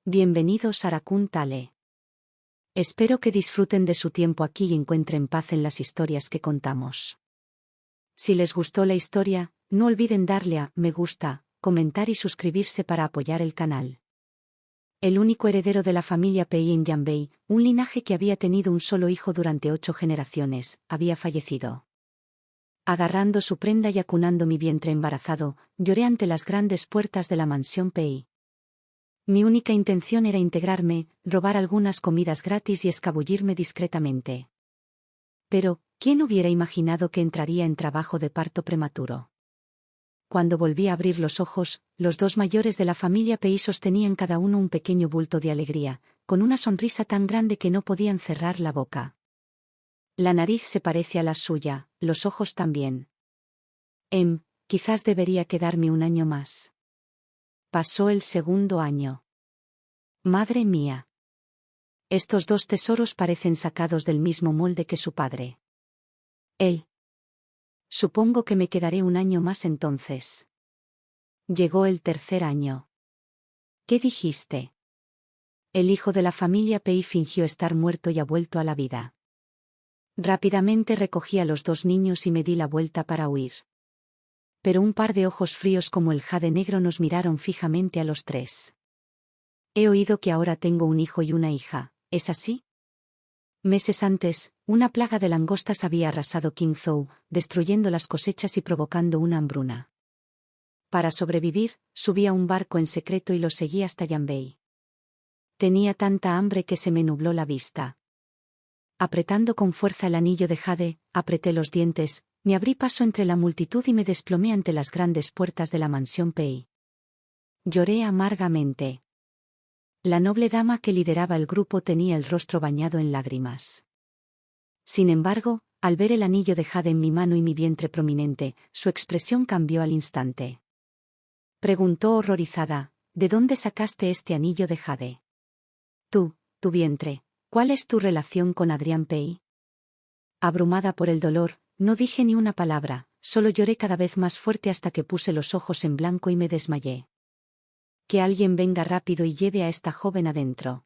Bienvenidos a Raccoon Tale. Espero que disfruten de su tiempo aquí y encuentren paz en las historias que contamos. Si les gustó la historia, no olviden darle a me gusta, comentar y suscribirse para apoyar el canal. El único heredero de la familia Pei en Yanbei, un linaje que había tenido un solo hijo durante 8 generaciones, había fallecido. Agarrando su prenda y acunando mi vientre embarazado, lloré ante las grandes puertas de la mansión Pei. Mi única intención era integrarme, robar algunas comidas gratis y escabullirme discretamente. Pero, ¿quién hubiera imaginado que entraría en trabajo de parto prematuro? Cuando volví a abrir los ojos, los 2 mayores de la familia Pei sostenían cada uno un pequeño bulto de alegría, con una sonrisa tan grande que no podían cerrar la boca. La nariz se parece a la suya, los ojos también. Quizás debería quedarme un año más. Pasó el segundo año. Madre mía. Estos 2 tesoros parecen sacados del mismo molde que su padre. Supongo que me quedaré un año más entonces. Llegó el tercer año. ¿Qué dijiste? El hijo de la familia Pei fingió estar muerto y ha vuelto a la vida. Rápidamente recogí a los 2 niños y me di la vuelta para huir. Pero un par de ojos fríos como el jade negro nos miraron fijamente a los 3. He oído que ahora tengo un hijo y una hija, ¿es así? Meses antes, una plaga de langostas había arrasado Qingzhou, destruyendo las cosechas y provocando una hambruna. Para sobrevivir, subí a un barco en secreto y lo seguí hasta Yanbei. Tenía tanta hambre que se me nubló la vista. Apretando con fuerza el anillo de jade, apreté los dientes, me abrí paso entre la multitud y me desplomé ante las grandes puertas de la mansión Pei. Lloré amargamente. La noble dama que lideraba el grupo tenía el rostro bañado en lágrimas. Sin embargo, al ver el anillo de jade en mi mano y mi vientre prominente, su expresión cambió al instante. Preguntó horrorizada, ¿de dónde sacaste este anillo de jade? Tu vientre, ¿cuál es tu relación con Adrián Pei? Abrumada por el dolor, no dije ni una palabra, solo lloré cada vez más fuerte hasta que puse los ojos en blanco y me desmayé. Que alguien venga rápido y lleve a esta joven adentro.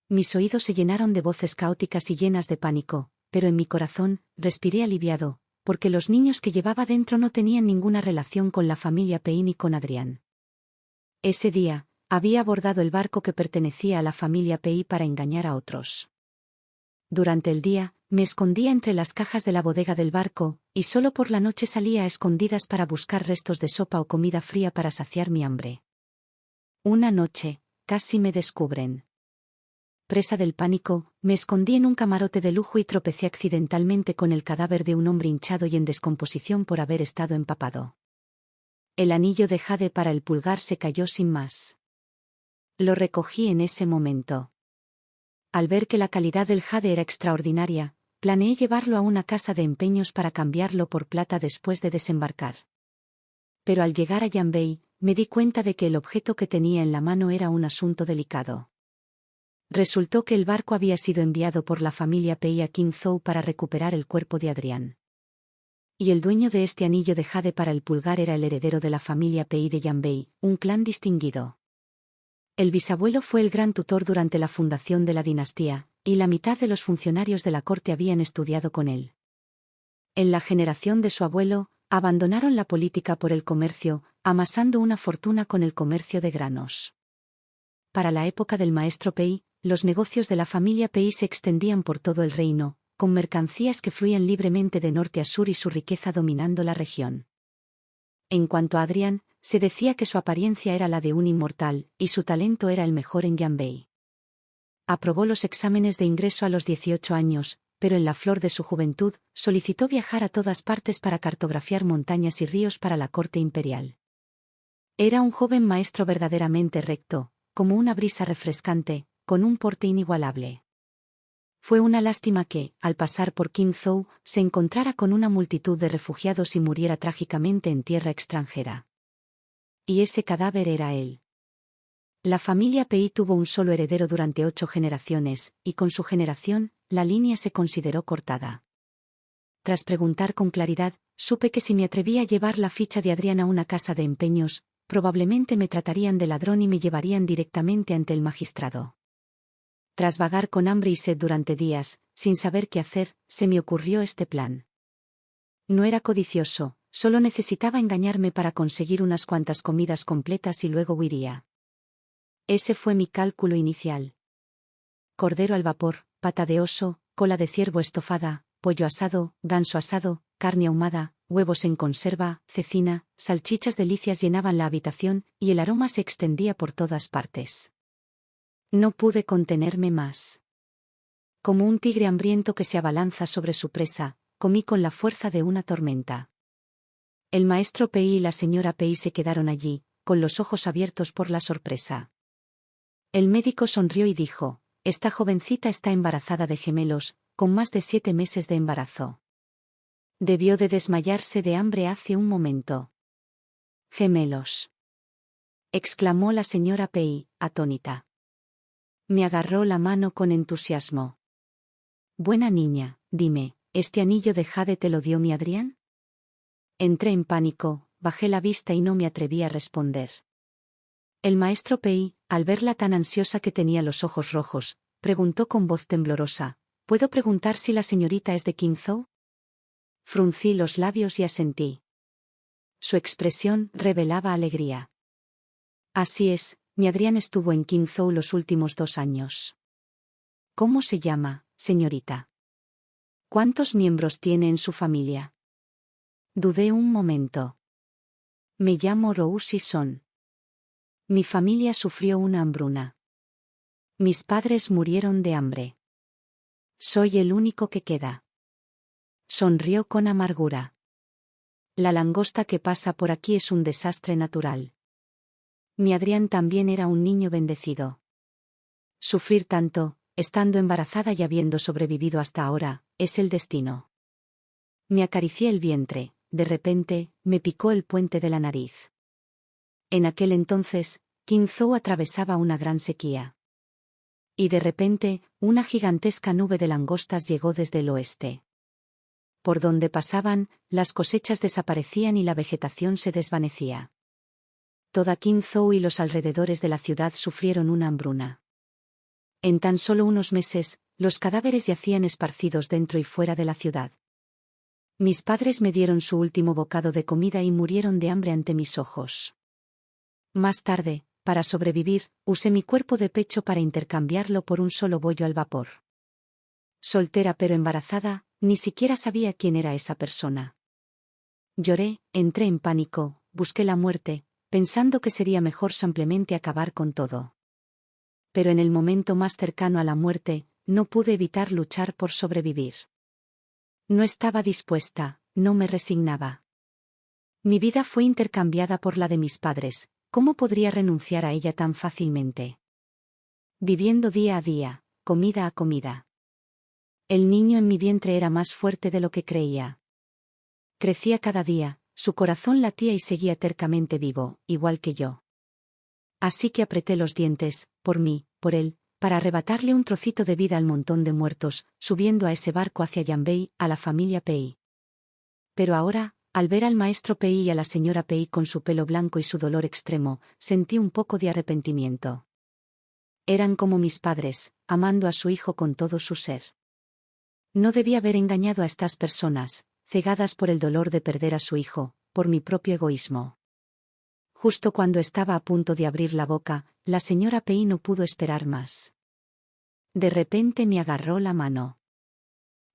Mis oídos se llenaron de voces caóticas y llenas de pánico, pero en mi corazón, respiré aliviado, porque los niños que llevaba dentro no tenían ninguna relación con la familia Pei ni con Adrián. Ese día, había abordado el barco que pertenecía a la familia Pei para engañar a otros. Durante el día, me escondía entre las cajas de la bodega del barco, y solo por la noche salía a escondidas para buscar restos de sopa o comida fría para saciar mi hambre. Una noche, casi me descubren. Presa del pánico, me escondí en un camarote de lujo y tropecé accidentalmente con el cadáver de un hombre hinchado y en descomposición por haber estado empapado. El anillo de jade para el pulgar se cayó sin más. Lo recogí en ese momento. Al ver que la calidad del jade era extraordinaria, planeé llevarlo a una casa de empeños para cambiarlo por plata después de desembarcar. Pero al llegar a Yanbei, me di cuenta de que el objeto que tenía en la mano era un asunto delicado. Resultó que el barco había sido enviado por la familia Pei a Qingzhou para recuperar el cuerpo de Adrián. Y el dueño de este anillo de jade para el pulgar era el heredero de la familia Pei de Yanbei, un clan distinguido. El bisabuelo fue el gran tutor durante la fundación de la dinastía, y la mitad de los funcionarios de la corte habían estudiado con él. En la generación de su abuelo, abandonaron la política por el comercio, amasando una fortuna con el comercio de granos. Para la época del maestro Pei, los negocios de la familia Pei se extendían por todo el reino, con mercancías que fluían libremente de norte a sur y su riqueza dominando la región. En cuanto a Adrián, se decía que su apariencia era la de un inmortal, y su talento era el mejor en Yanbei. Aprobó los exámenes de ingreso a los 18 años, pero en la flor de su juventud, solicitó viajar a todas partes para cartografiar montañas y ríos para la corte imperial. Era un joven maestro verdaderamente recto, como una brisa refrescante, con un porte inigualable. Fue una lástima que, al pasar por Qingzhou, se encontrara con una multitud de refugiados y muriera trágicamente en tierra extranjera. Y ese cadáver era él. La familia Pei tuvo un solo heredero durante 8 generaciones, y con su generación, la línea se consideró cortada. Tras preguntar con claridad, supe que si me atrevía a llevar la ficha de Adrián a una casa de empeños, probablemente me tratarían de ladrón y me llevarían directamente ante el magistrado. Tras vagar con hambre y sed durante días, sin saber qué hacer, se me ocurrió este plan. No era codicioso, solo necesitaba engañarme para conseguir unas cuantas comidas completas y luego huiría. Ese fue mi cálculo inicial. Cordero al vapor, pata de oso, cola de ciervo estofada, pollo asado, ganso asado, carne ahumada, huevos en conserva, cecina, salchichas delicias llenaban la habitación, y el aroma se extendía por todas partes. No pude contenerme más. Como un tigre hambriento que se abalanza sobre su presa, comí con la fuerza de una tormenta. El maestro Pei y la señora Pei se quedaron allí, con los ojos abiertos por la sorpresa. El médico sonrió y dijo: «Esta jovencita está embarazada de gemelos, con más de 7 meses de embarazo. Debió de desmayarse de hambre hace un momento». «Gemelos», exclamó la señora Pei, atónita. Me agarró la mano con entusiasmo. «Buena niña, dime, ¿este anillo de jade te lo dio mi Adrián?». Entré en pánico, bajé la vista y no me atreví a responder. El maestro Pei, al verla tan ansiosa que tenía los ojos rojos, preguntó con voz temblorosa: «¿Puedo preguntar si la señorita es de Qingzhou?». Fruncí los labios y asentí. Su expresión revelaba alegría. «Así es, mi Adrián estuvo en Qingzhou los últimos 2 años». «¿Cómo se llama, señorita? ¿Cuántos miembros tiene en su familia?». Dudé un momento. «Me llamo Rouxi Son. Mi familia sufrió una hambruna. Mis padres murieron de hambre. Soy el único que queda». Sonrió con amargura. «La langosta que pasa por aquí es un desastre natural. Mi Adrián también era un niño bendecido. Sufrir tanto, estando embarazada y habiendo sobrevivido hasta ahora, es el destino». Me acaricié el vientre, de repente, me picó el puente de la nariz. En aquel entonces, Qingzhou atravesaba una gran sequía. Y de repente, una gigantesca nube de langostas llegó desde el oeste. Por donde pasaban, las cosechas desaparecían y la vegetación se desvanecía. Toda Qingzhou y los alrededores de la ciudad sufrieron una hambruna. En tan solo unos meses, los cadáveres yacían esparcidos dentro y fuera de la ciudad. Mis padres me dieron su último bocado de comida y murieron de hambre ante mis ojos. Más tarde, para sobrevivir, usé mi cuerpo de pecho para intercambiarlo por un solo bollo al vapor. Soltera pero embarazada, ni siquiera sabía quién era esa persona. Lloré, entré en pánico, busqué la muerte, pensando que sería mejor simplemente acabar con todo. Pero en el momento más cercano a la muerte, no pude evitar luchar por sobrevivir. No estaba dispuesta, no me resignaba. Mi vida fue intercambiada por la de mis padres, ¿cómo podría renunciar a ella tan fácilmente? Viviendo día a día, comida a comida. El niño en mi vientre era más fuerte de lo que creía. Crecía cada día, su corazón latía y seguía tercamente vivo, igual que yo. Así que apreté los dientes, por mí, por él, para arrebatarle un trocito de vida al montón de muertos, subiendo a ese barco hacia Yanbei, a la familia Pei. Pero ahora, al ver al maestro Pei y a la señora Pei con su pelo blanco y su dolor extremo, sentí un poco de arrepentimiento. Eran como mis padres, amando a su hijo con todo su ser. No debía haber engañado a estas personas, cegadas por el dolor de perder a su hijo, por mi propio egoísmo. Justo cuando estaba a punto de abrir la boca, la señora Pei no pudo esperar más. De repente me agarró la mano.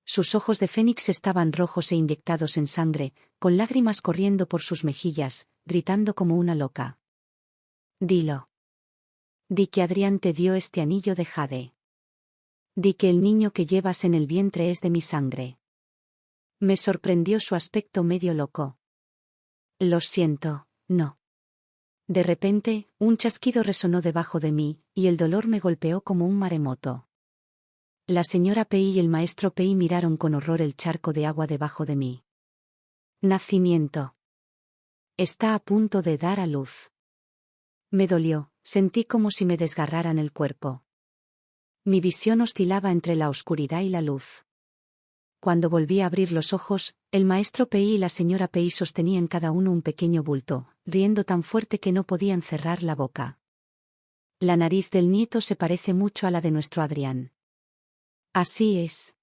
Sus ojos de fénix estaban rojos e inyectados en sangre, con lágrimas corriendo por sus mejillas, gritando como una loca. «Dilo. Di que Adrián te dio este anillo de jade. Di que el niño que llevas en el vientre es de mi sangre». Me sorprendió su aspecto medio loco. «Lo siento, no». De repente, un chasquido resonó debajo de mí, y el dolor me golpeó como un maremoto. La señora Pei y el maestro Pei miraron con horror el charco de agua debajo de mí. «Nacimiento. Está a punto de dar a luz». Me dolió, sentí como si me desgarraran el cuerpo. Mi visión oscilaba entre la oscuridad y la luz. Cuando volví a abrir los ojos, el maestro Pei y la señora Pei sostenían cada uno un pequeño bulto, riendo tan fuerte que no podían cerrar la boca. La nariz del nieto se parece mucho a la de nuestro Adrián. Así es.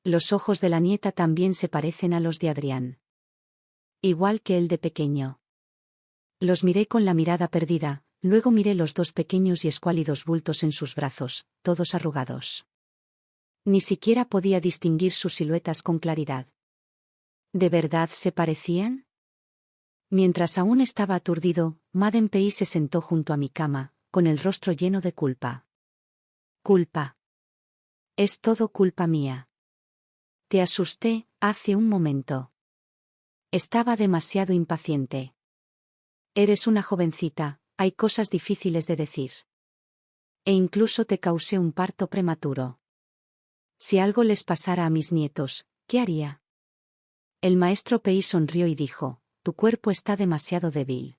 Los ojos de la nieta también se parecen a los de Adrián. Igual que el de pequeño. Los miré con la mirada perdida, luego miré los dos pequeños y escuálidos bultos en sus brazos, todos arrugados. Ni siquiera podía distinguir sus siluetas con claridad. ¿De verdad se parecían? Mientras aún estaba aturdido, Madame Pei se sentó junto a mi cama, con el rostro lleno de culpa. Culpa. Es todo culpa mía. Te asusté, hace un momento. Estaba demasiado impaciente. Eres una jovencita, hay cosas difíciles de decir. E incluso te causé un parto prematuro. Si algo les pasara a mis nietos, ¿qué haría? El maestro Pei sonrió y dijo, tu cuerpo está demasiado débil.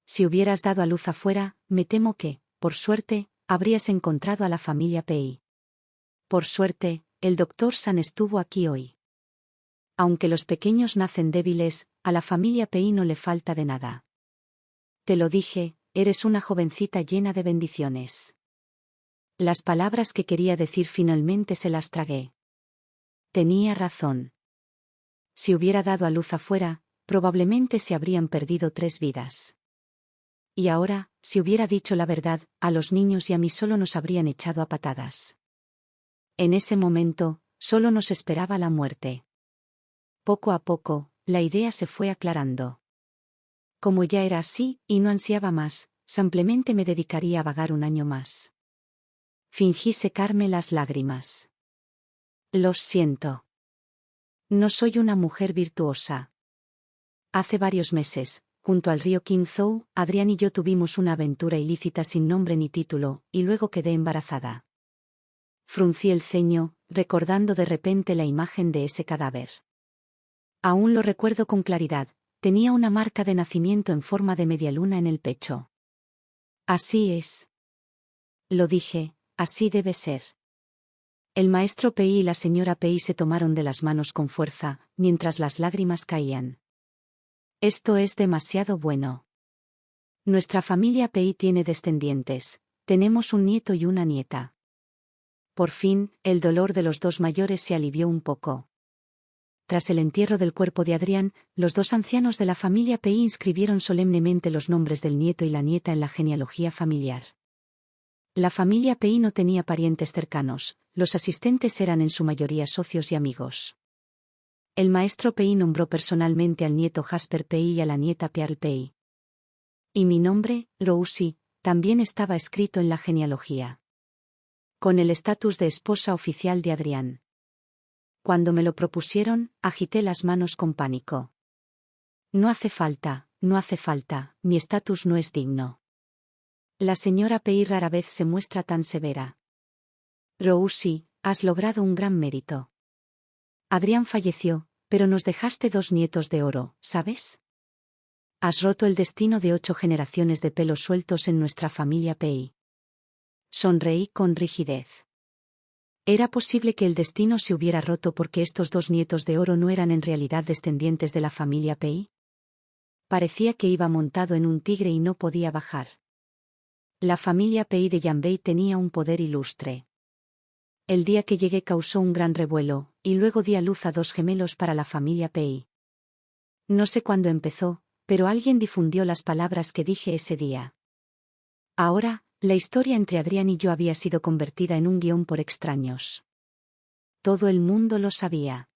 Si hubieras dado a luz afuera, me temo que, por suerte, habrías encontrado a la familia Pei. Por suerte, el doctor San estuvo aquí hoy. Aunque los pequeños nacen débiles, a la familia Pei no le falta de nada. Te lo dije, eres una jovencita llena de bendiciones. Las palabras que quería decir finalmente se las tragué. Tenía razón. Si hubiera dado a luz afuera, probablemente se habrían perdido 3 vidas. Y ahora, si hubiera dicho la verdad, a los niños y a mí solo nos habrían echado a patadas. En ese momento, solo nos esperaba la muerte. Poco a poco, la idea se fue aclarando. Como ya era así, y no ansiaba más, simplemente me dedicaría a vagar un año más. Fingí secarme las lágrimas. Los siento. No soy una mujer virtuosa. Hace varios meses, junto al río Qinzhou, Adrián y yo tuvimos una aventura ilícita sin nombre ni título, y luego quedé embarazada. Fruncí el ceño, recordando de repente la imagen de ese cadáver. Aún lo recuerdo con claridad, tenía una marca de nacimiento en forma de media luna en el pecho. Así es. Lo dije, así debe ser. El maestro Pei y la señora Pei se tomaron de las manos con fuerza, mientras las lágrimas caían. Esto es demasiado bueno. Nuestra familia Pei tiene descendientes, tenemos un nieto y una nieta. Por fin, el dolor de los dos mayores se alivió un poco. Tras el entierro del cuerpo de Adrián, los dos ancianos de la familia Pei inscribieron solemnemente los nombres del nieto y la nieta en la genealogía familiar. La familia Pei no tenía parientes cercanos, los asistentes eran en su mayoría socios y amigos. El maestro Pei nombró personalmente al nieto Jasper Pei y a la nieta Pearl Pei. Y mi nombre, Rouxi, también estaba escrito en la genealogía. Con el estatus de esposa oficial de Adrián. Cuando me lo propusieron, agité las manos con pánico. No hace falta, mi estatus no es digno. La señora Pei rara vez se muestra tan severa. Rouxi, has logrado un gran mérito. Adrián falleció, pero nos dejaste 2 nietos de oro, ¿sabes? Has roto el destino de 8 generaciones de pelos sueltos en nuestra familia Pei. Sonreí con rigidez. ¿Era posible que el destino se hubiera roto porque estos 2 nietos de oro no eran en realidad descendientes de la familia Pei? Parecía que iba montado en un tigre y no podía bajar. La familia Pei de Yanbei tenía un poder ilustre. El día que llegué causó un gran revuelo, y luego di a luz a 2 gemelos para la familia Pei. No sé cuándo empezó, pero alguien difundió las palabras que dije ese día. Ahora, la historia entre Adrián y yo había sido convertida en un guión por extraños. Todo el mundo lo sabía.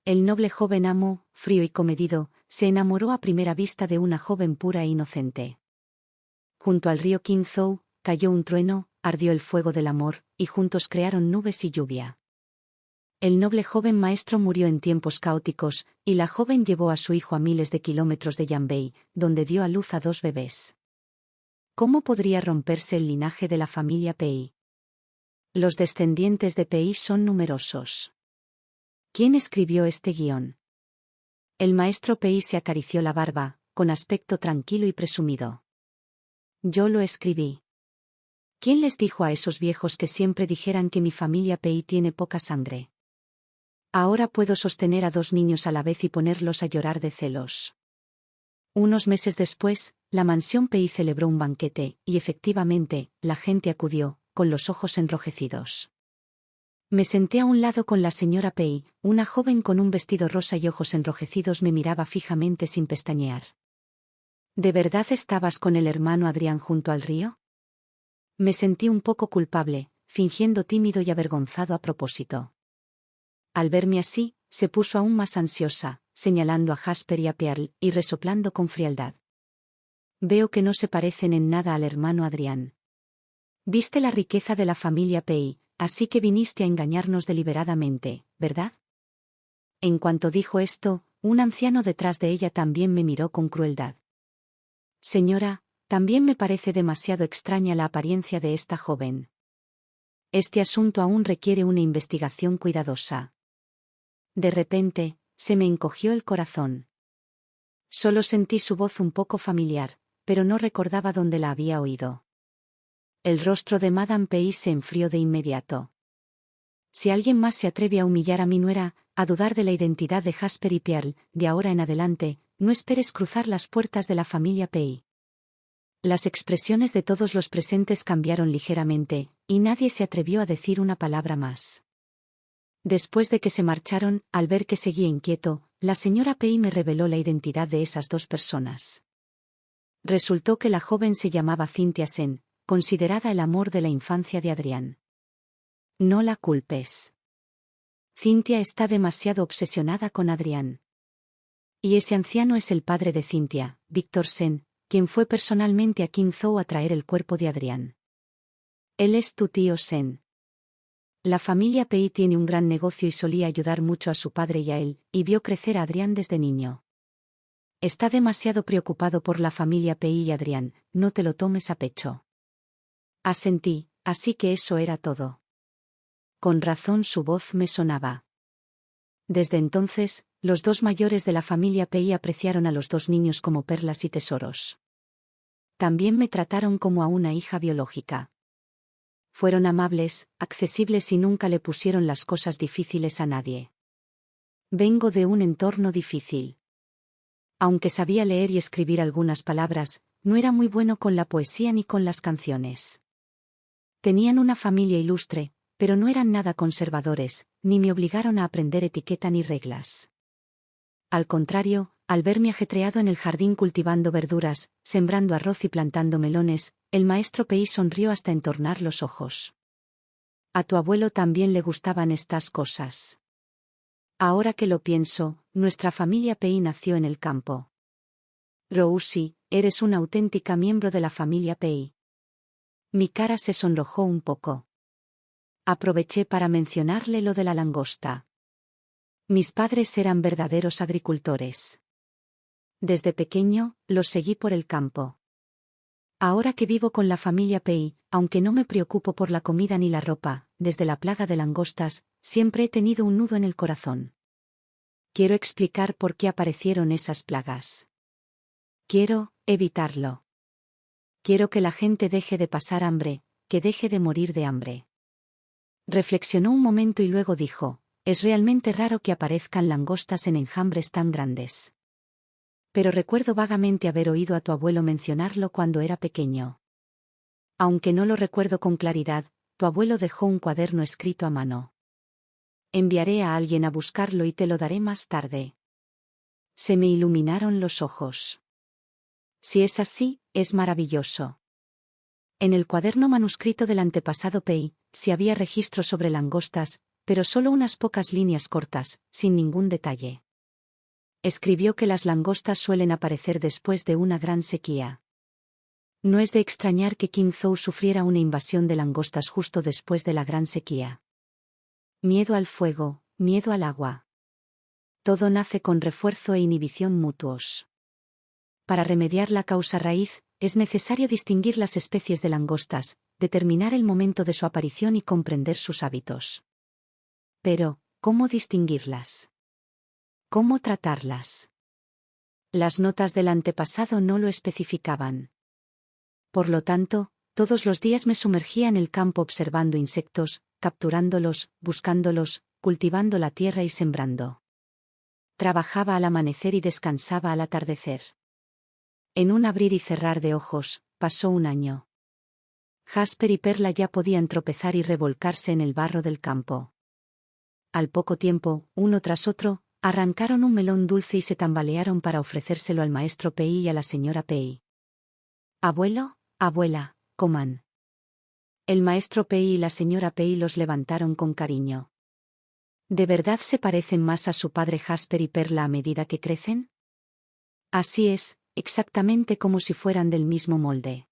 El noble joven amo, frío y comedido, se enamoró a primera vista de una joven pura e inocente. Junto al río Qinzhou, cayó un trueno, ardió el fuego del amor, y juntos crearon nubes y lluvia. El noble joven maestro murió en tiempos caóticos, y la joven llevó a su hijo a miles de kilómetros de Yanbei, donde dio a luz a 2 bebés. ¿Cómo podría romperse el linaje de la familia Pei? Los descendientes de Pei son numerosos. ¿Quién escribió este guión? El maestro Pei se acarició la barba, con aspecto tranquilo y presumido. Yo lo escribí. ¿Quién les dijo a esos viejos que siempre dijeran que mi familia Pei tiene poca sangre? Ahora puedo sostener a 2 niños a la vez y ponerlos a llorar de celos. Unos meses después, la mansión Pei celebró un banquete, y efectivamente, la gente acudió, con los ojos enrojecidos. Me senté a un lado con la señora Pei, una joven con un vestido rosa y ojos enrojecidos me miraba fijamente sin pestañear. ¿De verdad estabas con el hermano Adrián junto al río? Me sentí un poco culpable, fingiendo tímido y avergonzado a propósito. Al verme así, se puso aún más ansiosa, señalando a Jasper y a Pearl, y resoplando con frialdad. Veo que no se parecen en nada al hermano Adrián. Viste la riqueza de la familia Pei, así que viniste a engañarnos deliberadamente, ¿verdad? En cuanto dijo esto, un anciano detrás de ella también me miró con crueldad. Señora, también me parece demasiado extraña la apariencia de esta joven. Este asunto aún requiere una investigación cuidadosa. De repente, se me encogió el corazón. Solo sentí su voz un poco familiar, pero no recordaba dónde la había oído. El rostro de Madame Pei se enfrió de inmediato. Si alguien más se atreve a humillar a mi nuera, a dudar de la identidad de Jasper y Pearl, de ahora en adelante, no esperes cruzar las puertas de la familia Pei. Las expresiones de todos los presentes cambiaron ligeramente, y nadie se atrevió a decir una palabra más. Después de que se marcharon, al ver que seguía inquieto, la señora Pei me reveló la identidad de esas dos personas. Resultó que la joven se llamaba Cynthia Sen, considerada el amor de la infancia de Adrián. No la culpes. Cynthia está demasiado obsesionada con Adrián. Y ese anciano es el padre de Cynthia, Víctor Sen, quien fue personalmente a Qingzhou a traer el cuerpo de Adrián. Él es tu tío Sen. La familia Pei tiene un gran negocio y solía ayudar mucho a su padre y a él, y vio crecer a Adrián desde niño. Está demasiado preocupado por la familia Pei y Adrián, no te lo tomes a pecho. Asentí, así que eso era todo. Con razón su voz me sonaba. Desde entonces, los dos mayores de la familia Pei apreciaron a los dos niños como perlas y tesoros. También me trataron como a una hija biológica. Fueron amables, accesibles y nunca le pusieron las cosas difíciles a nadie. Vengo de un entorno difícil. Aunque sabía leer y escribir algunas palabras, no era muy bueno con la poesía ni con las canciones. Tenían una familia ilustre, pero no eran nada conservadores, ni me obligaron a aprender etiqueta ni reglas. Al contrario, al verme ajetreado en el jardín cultivando verduras, sembrando arroz y plantando melones, el maestro Pei sonrió hasta entornar los ojos. A tu abuelo también le gustaban estas cosas. Ahora que lo pienso, nuestra familia Pei nació en el campo. Rousi, eres una auténtica miembro de la familia Pei. Mi cara se sonrojó un poco. Aproveché para mencionarle lo de la langosta. Mis padres eran verdaderos agricultores. Desde pequeño, los seguí por el campo. Ahora que vivo con la familia Pei, aunque no me preocupo por la comida ni la ropa, desde la plaga de langostas, siempre he tenido un nudo en el corazón. Quiero explicar por qué aparecieron esas plagas. Quiero evitarlo. Quiero que la gente deje de pasar hambre, que deje de morir de hambre. Reflexionó un momento y luego dijo, es realmente raro que aparezcan langostas en enjambres tan grandes. Pero recuerdo vagamente haber oído a tu abuelo mencionarlo cuando era pequeño. Aunque no lo recuerdo con claridad, tu abuelo dejó un cuaderno escrito a mano. Enviaré a alguien a buscarlo y te lo daré más tarde. Se me iluminaron los ojos. Si es así, es maravilloso. En el cuaderno manuscrito del antepasado Pei, sí había registro sobre langostas, pero solo unas pocas líneas cortas, sin ningún detalle. Escribió que las langostas suelen aparecer después de una gran sequía. No es de extrañar que Qingzhou sufriera una invasión de langostas justo después de la gran sequía. Miedo al fuego, miedo al agua. Todo nace con refuerzo e inhibición mutuos. Para remediar la causa raíz, es necesario distinguir las especies de langostas, determinar el momento de su aparición y comprender sus hábitos. Pero, ¿cómo distinguirlas? ¿Cómo tratarlas? Las notas del antepasado no lo especificaban. Por lo tanto, todos los días me sumergía en el campo observando insectos, capturándolos, buscándolos, cultivando la tierra y sembrando. Trabajaba al amanecer y descansaba al atardecer. En un abrir y cerrar de ojos, pasó un año. Jasper y Perla ya podían tropezar y revolcarse en el barro del campo. Al poco tiempo, uno tras otro, arrancaron un melón dulce y se tambalearon para ofrecérselo al maestro Pei y a la señora Pei. Abuelo, abuela, coman. El maestro Pei y la señora Pei los levantaron con cariño. ¿De verdad se parecen más a su padre Jasper y Perla a medida que crecen? Así es, exactamente como si fueran del mismo molde.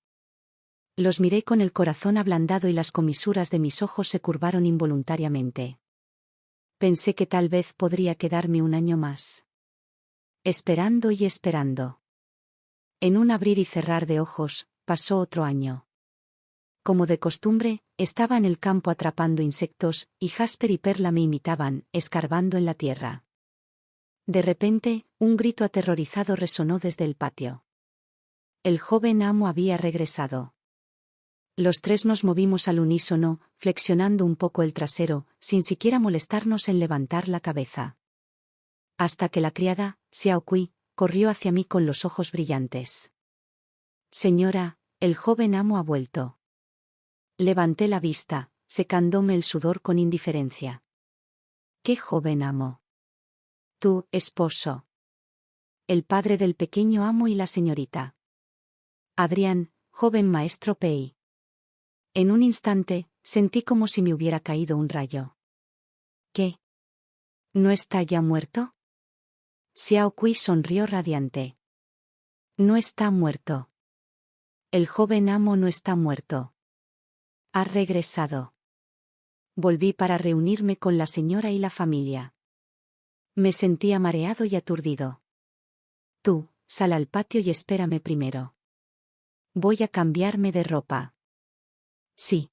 Los miré con el corazón ablandado y las comisuras de mis ojos se curvaron involuntariamente. Pensé que tal vez podría quedarme un año más. Esperando y esperando. En un abrir y cerrar de ojos, pasó otro año. Como de costumbre, estaba en el campo atrapando insectos, y Jasper y Perla me imitaban, escarbando en la tierra. De repente, un grito aterrorizado resonó desde el patio. El joven amo había regresado. Los tres nos movimos al unísono, flexionando un poco el trasero, sin siquiera molestarnos en levantar la cabeza. Hasta que la criada, Xiao Kui, corrió hacia mí con los ojos brillantes. Señora, el joven amo ha vuelto. Levanté la vista, secándome el sudor con indiferencia. ¿Qué joven amo? Tu esposo. El padre del pequeño amo y la señorita. Adrián, joven maestro Pei. En un instante, sentí como si me hubiera caído un rayo. ¿Qué? ¿No está ya muerto? Xiao Kui sonrió radiante. No está muerto. El joven amo no está muerto. Ha regresado. Volví para reunirme con la señora y la familia. Me sentía mareado y aturdido. Tú, sal al patio y espérame primero. Voy a cambiarme de ropa. Sí.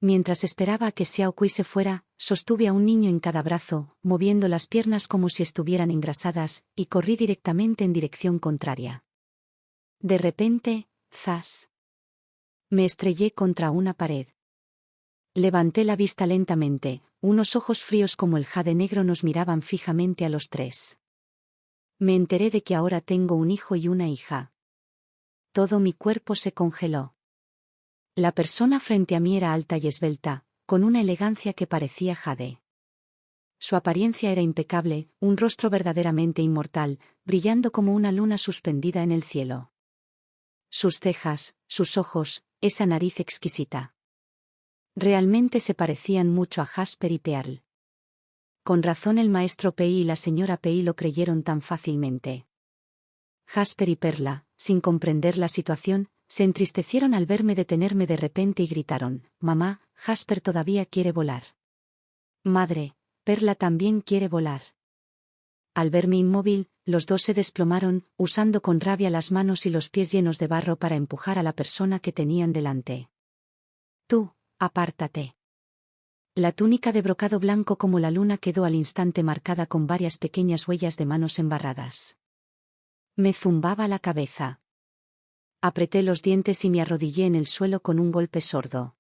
Mientras esperaba a que Xiao Kui se fuera, sostuve a un niño en cada brazo, moviendo las piernas como si estuvieran engrasadas, y corrí directamente en dirección contraria. De repente, ¡zas! Me estrellé contra una pared. Levanté la vista lentamente, unos ojos fríos como el jade negro nos miraban fijamente a los tres. Me enteré de que ahora tengo un hijo y una hija. Todo mi cuerpo se congeló. La persona frente a mí era alta y esbelta, con una elegancia que parecía jade. Su apariencia era impecable, un rostro verdaderamente inmortal, brillando como una luna suspendida en el cielo. Sus cejas, sus ojos, esa nariz exquisita. Realmente se parecían mucho a Jasper y Pearl. Con razón el maestro Pei y la señora Pei lo creyeron tan fácilmente. Jasper y Perla, sin comprender la situación, se entristecieron al verme detenerme de repente y gritaron: «Mamá, Jasper todavía quiere volar». «Madre, Perla también quiere volar». Al verme inmóvil, los dos se desplomaron, usando con rabia las manos y los pies llenos de barro para empujar a la persona que tenían delante. «Tú, apártate». La túnica de brocado blanco como la luna quedó al instante marcada con varias pequeñas huellas de manos embarradas. Me zumbaba la cabeza. Apreté los dientes y me arrodillé en el suelo con un golpe sordo.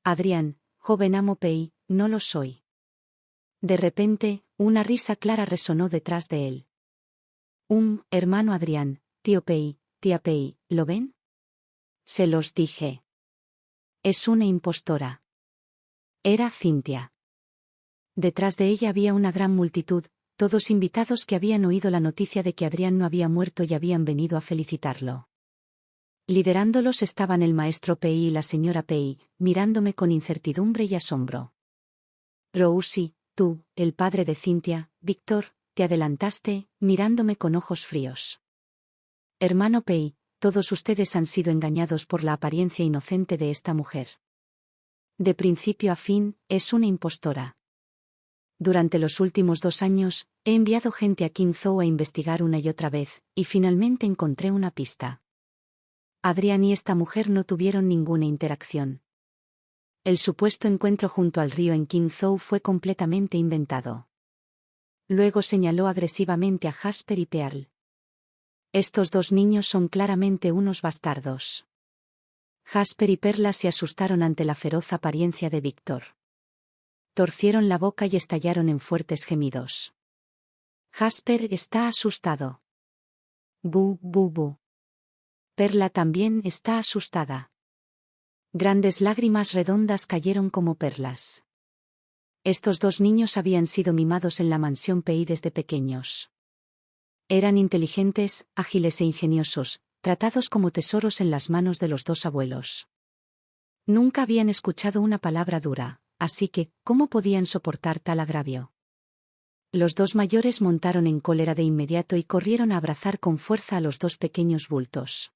Adrián, joven amo Pei, no lo soy. De repente, una risa clara resonó detrás de él. Hermano Adrián, tío Pei, tía Pei, ¿lo ven? Se los dije. Es una impostora. Era Cynthia. Detrás de ella había una gran multitud, todos invitados que habían oído la noticia de que Adrián no había muerto y habían venido a felicitarlo. Liderándolos estaban el maestro Pei y la señora Pei, mirándome con incertidumbre y asombro. Rousy, tú, el padre de Cynthia, Víctor, te adelantaste, mirándome con ojos fríos. Hermano Pei, todos ustedes han sido engañados por la apariencia inocente de esta mujer. De principio a fin, es una impostora. Durante los últimos 2 años, he enviado gente a Qingzhou a investigar una y otra vez, y finalmente encontré una pista. Adrián y esta mujer no tuvieron ninguna interacción. El supuesto encuentro junto al río en Qingzhou fue completamente inventado. Luego señaló agresivamente a Jasper y Pearl. Estos 2 niños son claramente unos bastardos. Jasper y Perla se asustaron ante la feroz apariencia de Víctor. Torcieron la boca y estallaron en fuertes gemidos. Jasper está asustado. Bu, bu, bu. Perla también está asustada. Grandes lágrimas redondas cayeron como perlas. Estos dos niños habían sido mimados en la mansión Pei desde pequeños. Eran inteligentes, ágiles e ingeniosos, tratados como tesoros en las manos de los dos abuelos. Nunca habían escuchado una palabra dura, así que, ¿cómo podían soportar tal agravio? Los dos mayores montaron en cólera de inmediato y corrieron a abrazar con fuerza a los dos pequeños bultos.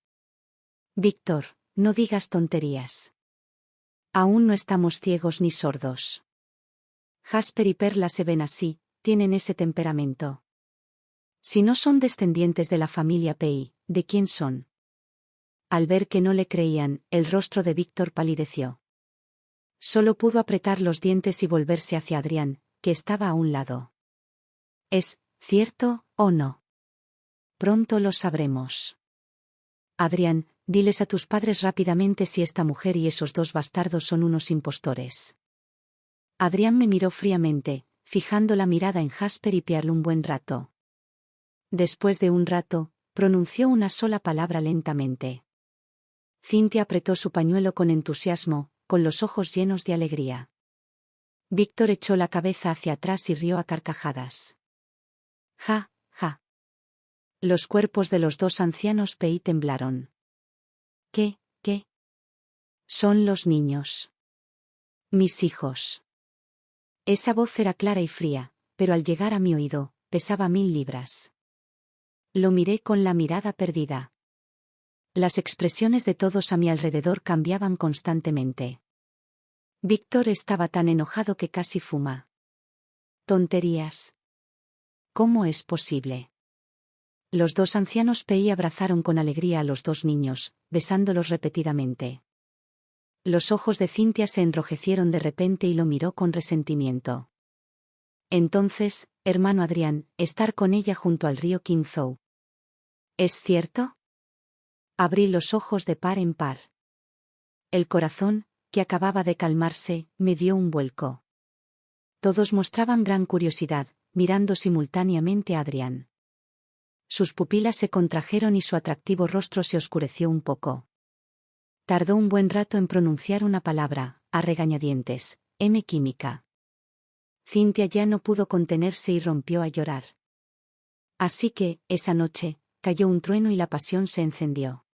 Víctor, no digas tonterías. Aún no estamos ciegos ni sordos. Jasper y Perla se ven así, tienen ese temperamento. Si no son descendientes de la familia Pei, ¿de quién son? Al ver que no le creían, el rostro de Víctor palideció. Solo pudo apretar los dientes y volverse hacia Adrián, que estaba a un lado. ¿Es cierto o no? Pronto lo sabremos. Adrián, diles a tus padres rápidamente si esta mujer y esos dos bastardos son unos impostores. Adrián me miró fríamente, fijando la mirada en Jasper y Pierre un buen rato. Después de un rato, pronunció una sola palabra lentamente. Cynthia apretó su pañuelo con entusiasmo, con los ojos llenos de alegría. Víctor echó la cabeza hacia atrás y rió a carcajadas. Ja, ja. Los cuerpos de los dos ancianos Pei temblaron. ¿Qué? Son los niños. Mis hijos. Esa voz era clara y fría, pero al llegar a mi oído, pesaba 1000 libras. Lo miré con la mirada perdida. Las expresiones de todos a mi alrededor cambiaban constantemente. Víctor estaba tan enojado que casi fuma. Tonterías. ¿Cómo es posible? Los dos ancianos Pei abrazaron con alegría a los dos niños, besándolos repetidamente. Los ojos de Cynthia se enrojecieron de repente y lo miró con resentimiento. Entonces, hermano Adrián, estar con ella junto al río Qinzhou. ¿Es cierto? Abrí los ojos de par en par. El corazón, que acababa de calmarse, me dio un vuelco. Todos mostraban gran curiosidad, mirando simultáneamente a Adrián. Sus pupilas se contrajeron y su atractivo rostro se oscureció un poco. Tardó un buen rato en pronunciar una palabra, a regañadientes, química. Cynthia ya no pudo contenerse y rompió a llorar. Así que, esa noche, cayó un trueno y la pasión se encendió.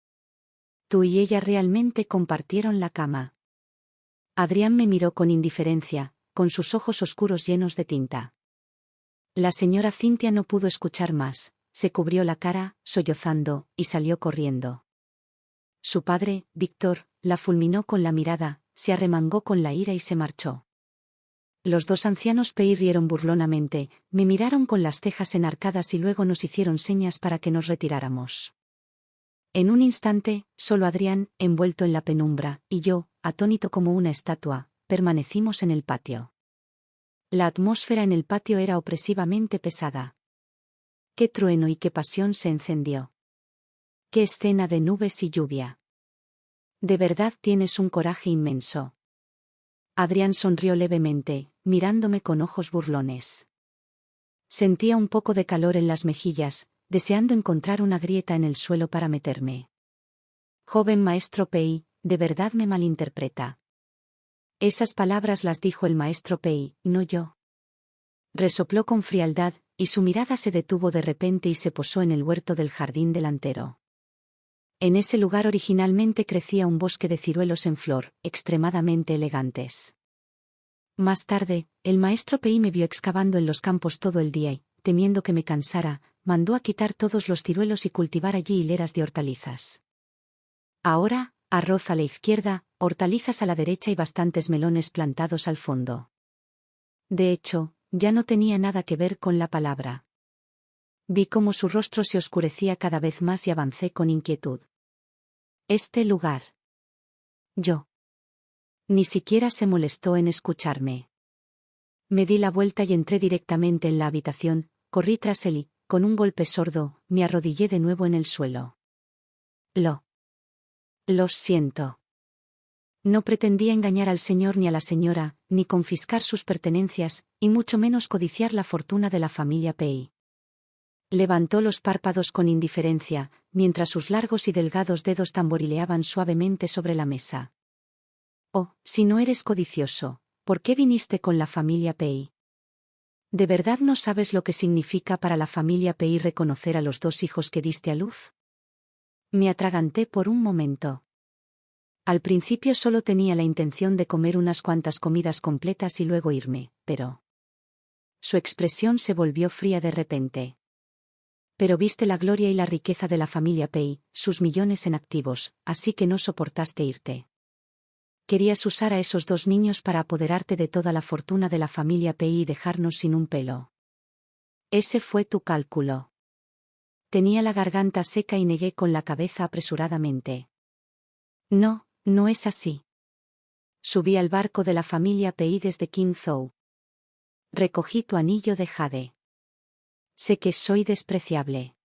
Tú y ella realmente compartieron la cama. Adrián me miró con indiferencia, con sus ojos oscuros llenos de tinta. La señora Cynthia no pudo escuchar más, se cubrió la cara, sollozando, y salió corriendo. Su padre, Víctor, la fulminó con la mirada, se arremangó con la ira y se marchó. Los dos ancianos Pei rieron burlonamente, me miraron con las cejas enarcadas y luego nos hicieron señas para que nos retiráramos. En un instante, solo Adrián, envuelto en la penumbra, y yo, atónito como una estatua, permanecimos en el patio. La atmósfera en el patio era opresivamente pesada. Qué trueno y qué pasión se encendió. Qué escena de nubes y lluvia. De verdad tienes un coraje inmenso. Adrián sonrió levemente, mirándome con ojos burlones. Sentía un poco de calor en las mejillas, deseando encontrar una grieta en el suelo para meterme. Joven maestro Pei, de verdad me malinterpreta. Esas palabras las dijo el maestro Pei, no yo. Resopló con frialdad, y su mirada se detuvo de repente y se posó en el huerto del jardín delantero. En ese lugar originalmente crecía un bosque de ciruelos en flor, extremadamente elegantes. Más tarde, el maestro Pei me vio excavando en los campos todo el día y, temiendo que me cansara, mandó a quitar todos los ciruelos y cultivar allí hileras de hortalizas. Ahora, arroz a la izquierda, hortalizas a la derecha y bastantes melones plantados al fondo. De hecho, ya no tenía nada que ver con la palabra. Vi cómo su rostro se oscurecía cada vez más y avancé con inquietud. Este lugar. Yo. Ni siquiera se molestó en escucharme. Me di la vuelta y entré directamente en la habitación, corrí tras él y, con un golpe sordo, me arrodillé de nuevo en el suelo. Lo siento. No pretendía engañar al señor ni a la señora, ni confiscar sus pertenencias, y mucho menos codiciar la fortuna de la familia Pei. Levantó los párpados con indiferencia, mientras sus largos y delgados dedos tamborileaban suavemente sobre la mesa. Oh, si no eres codicioso, ¿por qué viniste con la familia Pei? ¿De verdad no sabes lo que significa para la familia Pei reconocer a los 2 hijos que diste a luz? Me atraganté por un momento. Al principio solo tenía la intención de comer unas cuantas comidas completas y luego irme, pero... Su expresión se volvió fría de repente. Pero viste la gloria y la riqueza de la familia Pei, sus millones en activos, así que no soportaste irte. Querías usar a esos 2 niños para apoderarte de toda la fortuna de la familia Pei y dejarnos sin un pelo. Ese fue tu cálculo. Tenía la garganta seca y negué con la cabeza apresuradamente. No, no es así. Subí al barco de la familia Pei desde Qingzhou. Recogí tu anillo de jade. Sé que soy despreciable.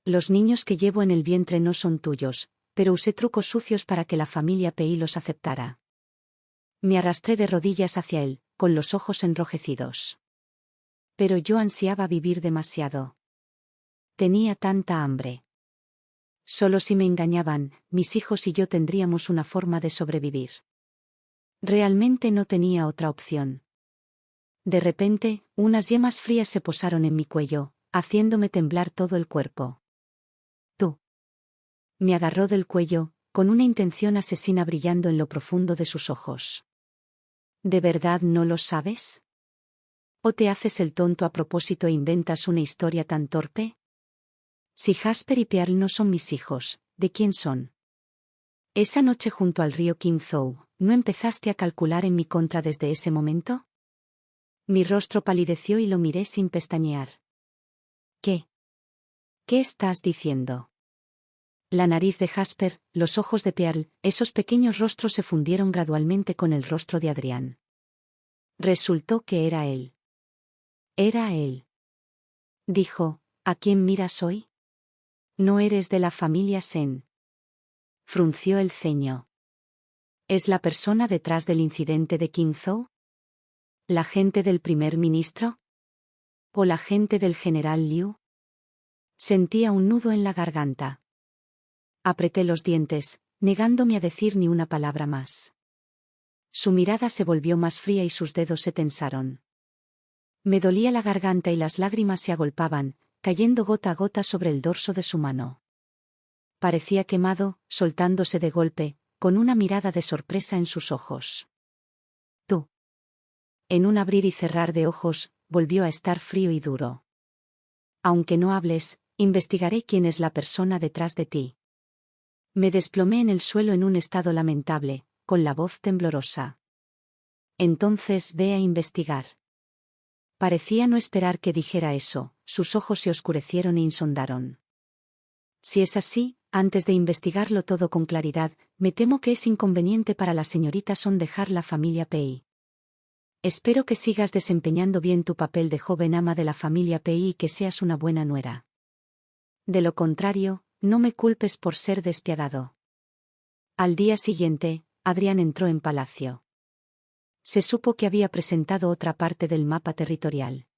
Los niños que llevo en el vientre no son tuyos, pero usé trucos sucios para que la familia Pei los aceptara. Me arrastré de rodillas hacia él, con los ojos enrojecidos. Pero yo ansiaba vivir demasiado. Tenía tanta hambre. Solo si me engañaban, mis hijos y yo tendríamos una forma de sobrevivir. Realmente no tenía otra opción. De repente, unas yemas frías se posaron en mi cuello, haciéndome temblar todo el cuerpo. Tú. Me agarró del cuello, con una intención asesina brillando en lo profundo de sus ojos. ¿De verdad no lo sabes? ¿O te haces el tonto a propósito e inventas una historia tan torpe? Si Jasper y Pearl no son mis hijos, ¿de quién son? Esa noche junto al río Qingzhou, ¿no empezaste a calcular en mi contra desde ese momento? Mi rostro palideció y lo miré sin pestañear. ¿Qué? ¿Qué estás diciendo? La nariz de Jasper, los ojos de Pearl, esos pequeños rostros se fundieron gradualmente con el rostro de Adrián. Resultó que era él. Era él. Dijo, ¿a quién miras hoy? No eres de la familia Sen. Frunció el ceño. ¿Es la persona detrás del incidente de Qingzhou? ¿La gente del primer ministro? ¿O la gente del general Liu? Sentía un nudo en la garganta. Apreté los dientes, negándome a decir ni una palabra más. Su mirada se volvió más fría y sus dedos se tensaron. Me dolía la garganta y las lágrimas se agolpaban, cayendo gota a gota sobre el dorso de su mano. Parecía quemado, soltándose de golpe, con una mirada de sorpresa en sus ojos. Tú. En un abrir y cerrar de ojos, volvió a estar frío y duro. Aunque no hables, investigaré quién es la persona detrás de ti. Me desplomé en el suelo en un estado lamentable, con la voz temblorosa. Entonces ve a investigar. Parecía no esperar que dijera eso, sus ojos se oscurecieron e insondaron. Si es así, antes de investigarlo todo con claridad, me temo que es inconveniente para la señorita Son dejar la familia Pei. Espero que sigas desempeñando bien tu papel de joven ama de la familia Pei y que seas una buena nuera. De lo contrario, no me culpes por ser despiadado. Al día siguiente, Adrián entró en palacio. Se supo que había presentado otra parte del mapa territorial.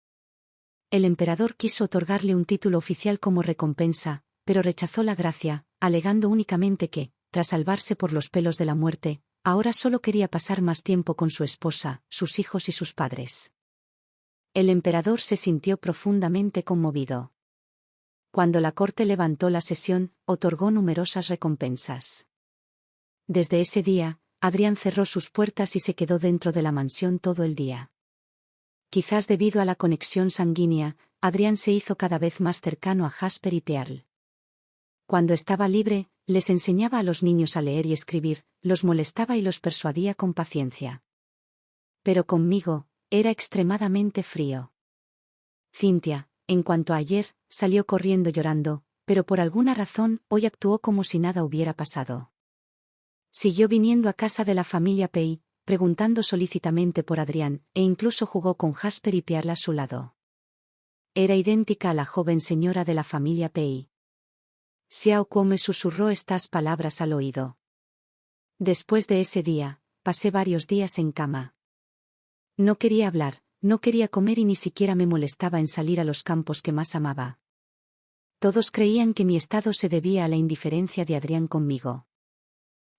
El emperador quiso otorgarle un título oficial como recompensa, pero rechazó la gracia, alegando únicamente que, tras salvarse por los pelos de la muerte, ahora solo quería pasar más tiempo con su esposa, sus hijos y sus padres. El emperador se sintió profundamente conmovido. Cuando la corte levantó la sesión, otorgó numerosas recompensas. Desde ese día, Adrián cerró sus puertas y se quedó dentro de la mansión todo el día. Quizás debido a la conexión sanguínea, Adrián se hizo cada vez más cercano a Jasper y Pearl. Cuando estaba libre, les enseñaba a los niños a leer y escribir, los molestaba y los persuadía con paciencia. Pero conmigo, era extremadamente frío. Cynthia, en cuanto a ayer, salió corriendo llorando, pero por alguna razón hoy actuó como si nada hubiera pasado. Siguió viniendo a casa de la familia Pei, preguntando solícitamente por Adrián, e incluso jugó con Jasper y Pearl a su lado. Era idéntica a la joven señora de la familia Pei. Xiao Kuo me susurró estas palabras al oído. Después de ese día, pasé varios días en cama. No quería hablar, no quería comer y ni siquiera me molestaba en salir a los campos que más amaba. Todos creían que mi estado se debía a la indiferencia de Adrián conmigo.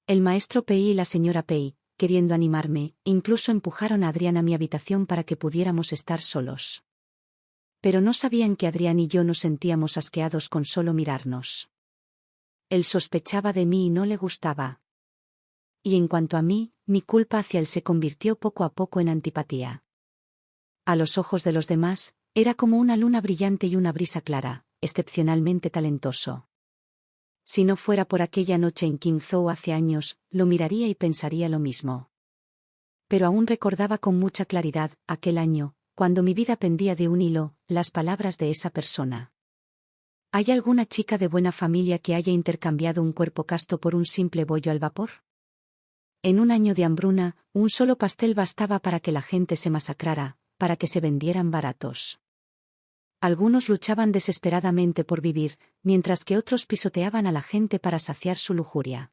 El maestro Pei y la señora Pei, queriendo animarme, incluso empujaron a Adrián a mi habitación para que pudiéramos estar solos. Pero no sabían que Adrián y yo nos sentíamos asqueados con solo mirarnos. Él sospechaba de mí y no le gustaba. Y en cuanto a mí, mi culpa hacia él se convirtió poco a poco en antipatía. A los ojos de los demás, era como una luna brillante y una brisa clara, excepcionalmente talentoso. Si no fuera por aquella noche en Qingzhou hace años, lo miraría y pensaría lo mismo. Pero aún recordaba con mucha claridad, aquel año, cuando mi vida pendía de un hilo, las palabras de esa persona. ¿Hay alguna chica de buena familia que haya intercambiado un cuerpo casto por un simple bollo al vapor? En un año de hambruna, un solo pastel bastaba para que la gente se masacrara, para que se vendieran baratos. Algunos luchaban desesperadamente por vivir, mientras que otros pisoteaban a la gente para saciar su lujuria.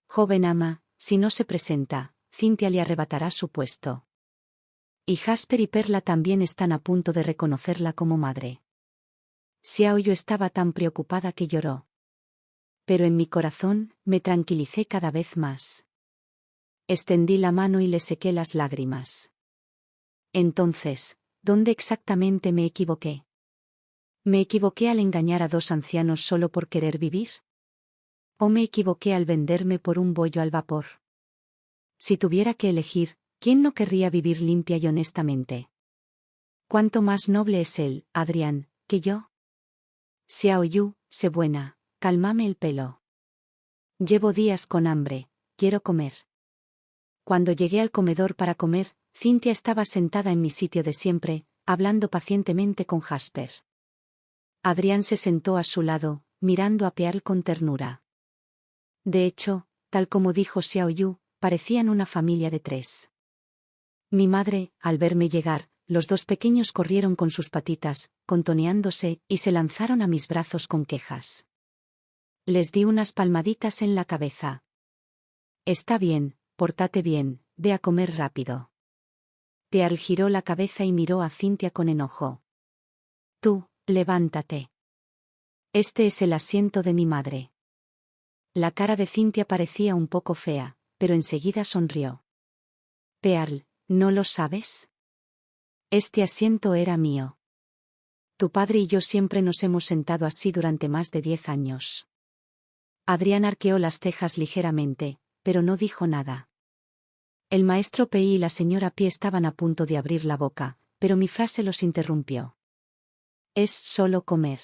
Joven ama, si no se presenta, Cynthia le arrebatará su puesto. Y Jasper y Perla también están a punto de reconocerla como madre. Xiaoyu estaba tan preocupada que lloró. Pero en mi corazón, me tranquilicé cada vez más. Extendí la mano y le sequé las lágrimas. Entonces, ¿dónde exactamente me equivoqué? ¿Me equivoqué al engañar a dos ancianos solo por querer vivir? ¿O me equivoqué al venderme por un bollo al vapor? Si tuviera que elegir, ¿quién no querría vivir limpia y honestamente? ¿Cuánto más noble es él, Adrián, que yo? Xiaoyu, sé buena, cálmame el pelo. Llevo días con hambre, quiero comer. Cuando llegué al comedor para comer, Cynthia estaba sentada en mi sitio de siempre, hablando pacientemente con Jasper. Adrián se sentó a su lado, mirando a Pearl con ternura. De hecho, tal como dijo Xiaoyu, parecían una familia de tres. Mi madre, al verme llegar, los dos pequeños corrieron con sus patitas, contoneándose, y se lanzaron a mis brazos con quejas. Les di unas palmaditas en la cabeza. Está bien, pórtate bien, ve a comer rápido. Pearl giró la cabeza y miró a Cynthia con enojo. Tú, levántate. Este es el asiento de mi madre. La cara de Cynthia parecía un poco fea, pero enseguida sonrió. Pearl, ¿no lo sabes? Este asiento era mío. Tu padre y yo siempre nos hemos sentado así durante más de 10 años. Adrián arqueó las cejas ligeramente, pero no dijo nada. El maestro Pei y la señora Pi estaban a punto de abrir la boca, pero mi frase los interrumpió. Es solo comer.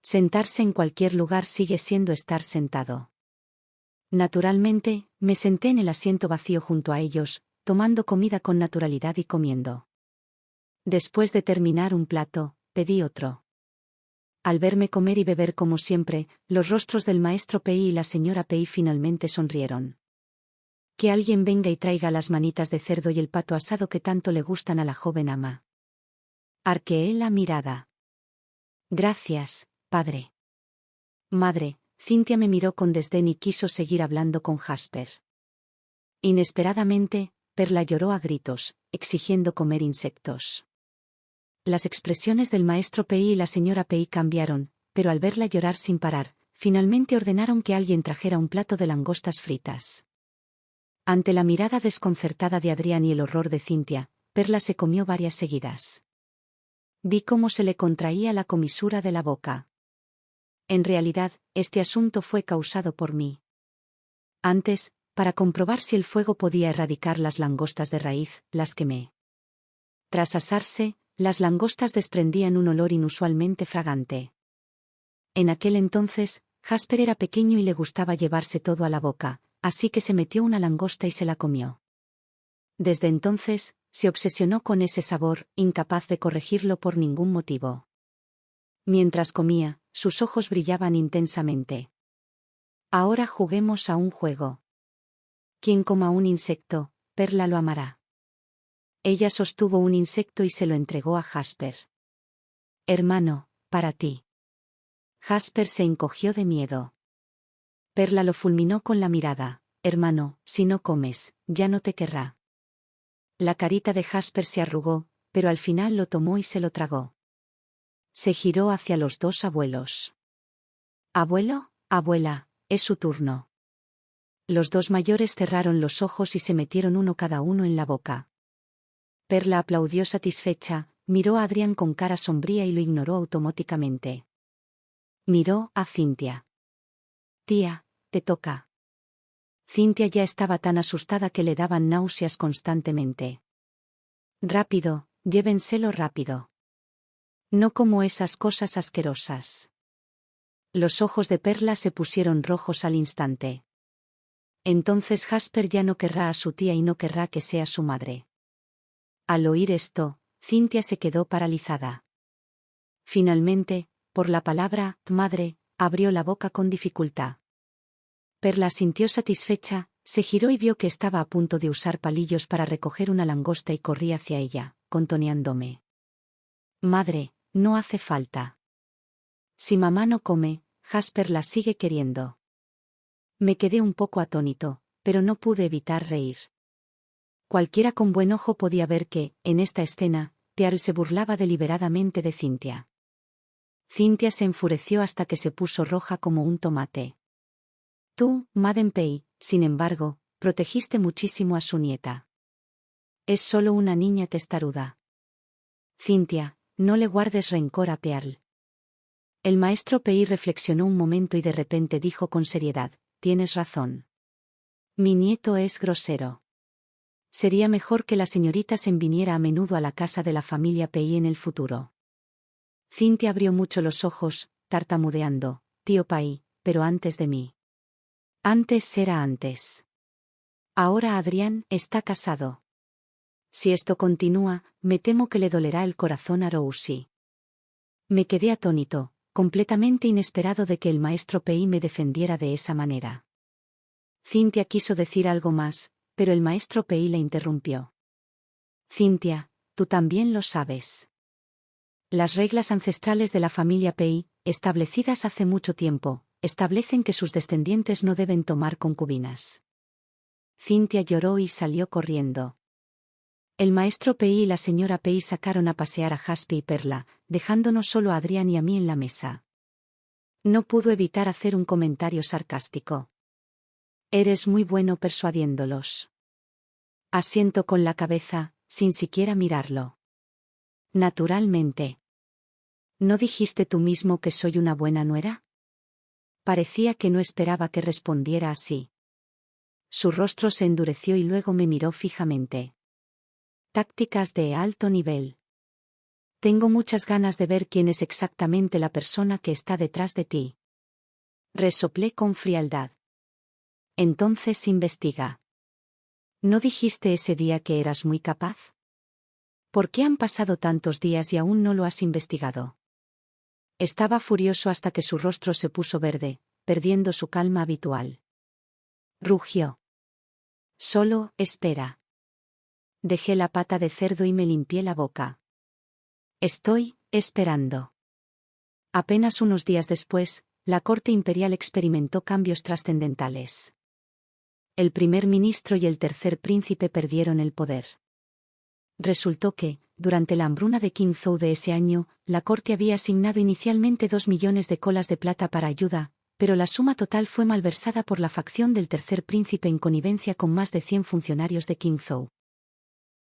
Sentarse en cualquier lugar sigue siendo estar sentado. Naturalmente, me senté en el asiento vacío junto a ellos, tomando comida con naturalidad y comiendo. Después de terminar un plato, pedí otro. Al verme comer y beber como siempre, los rostros del maestro Pei y la señora Pei finalmente sonrieron. Que alguien venga y traiga las manitas de cerdo y el pato asado que tanto le gustan a la joven ama. Arqueé la mirada. Gracias, padre. Madre, Cynthia me miró con desdén y quiso seguir hablando con Jasper. Inesperadamente, Perla lloró a gritos, exigiendo comer insectos. Las expresiones del maestro Pei y la señora Pei cambiaron, pero al verla llorar sin parar, finalmente ordenaron que alguien trajera un plato de langostas fritas. Ante la mirada desconcertada de Adrián y el horror de Cynthia, Perla se comió varias seguidas. Vi cómo se le contraía la comisura de la boca. En realidad, este asunto fue causado por mí. Antes, para comprobar si el fuego podía erradicar las langostas de raíz, las quemé. Tras asarse, las langostas desprendían un olor inusualmente fragante. En aquel entonces, Jasper era pequeño y le gustaba llevarse todo a la boca, así que se metió una langosta y se la comió. Desde entonces, se obsesionó con ese sabor, incapaz de corregirlo por ningún motivo. Mientras comía, sus ojos brillaban intensamente. Ahora juguemos a un juego. Quien coma un insecto, Perla lo amará. Ella sostuvo un insecto y se lo entregó a Jasper. Hermano, para ti. Jasper se encogió de miedo. Perla lo fulminó con la mirada. Hermano, si no comes, ya no te querrá. La carita de Jasper se arrugó, pero al final lo tomó y se lo tragó. Se giró hacia los dos abuelos. Abuelo, abuela, es su turno. Los dos mayores cerraron los ojos y se metieron uno cada uno en la boca. Perla aplaudió satisfecha, miró a Adrián con cara sombría y lo ignoró automáticamente. Miró a Cynthia. Tía, te toca. Cynthia ya estaba tan asustada que le daban náuseas constantemente. Rápido, llévenselo rápido. No como esas cosas asquerosas. Los ojos de Perla se pusieron rojos al instante. Entonces Jasper ya no querrá a su tía y no querrá que sea su madre. Al oír esto, Cynthia se quedó paralizada. Finalmente, por la palabra madre, abrió la boca con dificultad. Perla sintió satisfecha, se giró y vio que estaba a punto de usar palillos para recoger una langosta y corrí hacia ella, contoneándome. Madre, no hace falta. Si mamá no come, Jasper la sigue queriendo. Me quedé un poco atónito, pero no pude evitar reír. Cualquiera con buen ojo podía ver que, en esta escena, Pearl se burlaba deliberadamente de Cynthia. Cynthia se enfureció hasta que se puso roja como un tomate. Tú, Madame Pei, sin embargo, protegiste muchísimo a su nieta. Es solo una niña testaruda. Cynthia, no le guardes rencor a Pearl. El maestro Pei reflexionó un momento y de repente dijo con seriedad, tienes razón. Mi nieto es grosero. Sería mejor que la señorita Sen viniera a menudo a la casa de la familia Pei en el futuro. Cynthia abrió mucho los ojos, tartamudeando, tío Pai, pero antes de mí. Antes será antes. Ahora Adrián está casado. Si esto continúa, me temo que le dolerá el corazón a Rousy. Me quedé atónito, completamente inesperado de que el maestro Pei me defendiera de esa manera. Cynthia quiso decir algo más, pero el maestro Pei la interrumpió. Cynthia, tú también lo sabes. Las reglas ancestrales de la familia Pei, establecidas hace mucho tiempo, establecen que sus descendientes no deben tomar concubinas. Cynthia lloró y salió corriendo. El maestro Pei y la señora Pei sacaron a pasear a Jasper y Perla, dejándonos solo a Adrián y a mí en la mesa. No pudo evitar hacer un comentario sarcástico. Eres muy bueno persuadiéndolos. Asiento con la cabeza, sin siquiera mirarlo. Naturalmente. ¿No dijiste tú mismo que soy una buena nuera? Parecía que no esperaba que respondiera así. Su rostro se endureció y luego me miró fijamente. Tácticas de alto nivel. Tengo muchas ganas de ver quién es exactamente la persona que está detrás de ti. Resoplé con frialdad. Entonces investiga. ¿No dijiste ese día que eras muy capaz? ¿Por qué han pasado tantos días y aún no lo has investigado? Estaba furioso hasta que su rostro se puso verde, perdiendo su calma habitual. Rugió. Solo, espera. Dejé la pata de cerdo y me limpié la boca. Estoy, esperando. Apenas unos días después, la corte imperial experimentó cambios trascendentales. El primer ministro y el tercer príncipe perdieron el poder. Resultó que, durante la hambruna de Qingzhou de ese año, la corte había asignado inicialmente 2 millones de colas de plata para ayuda, pero la suma total fue malversada por la facción del tercer príncipe en connivencia con más de 100 funcionarios de Qingzhou.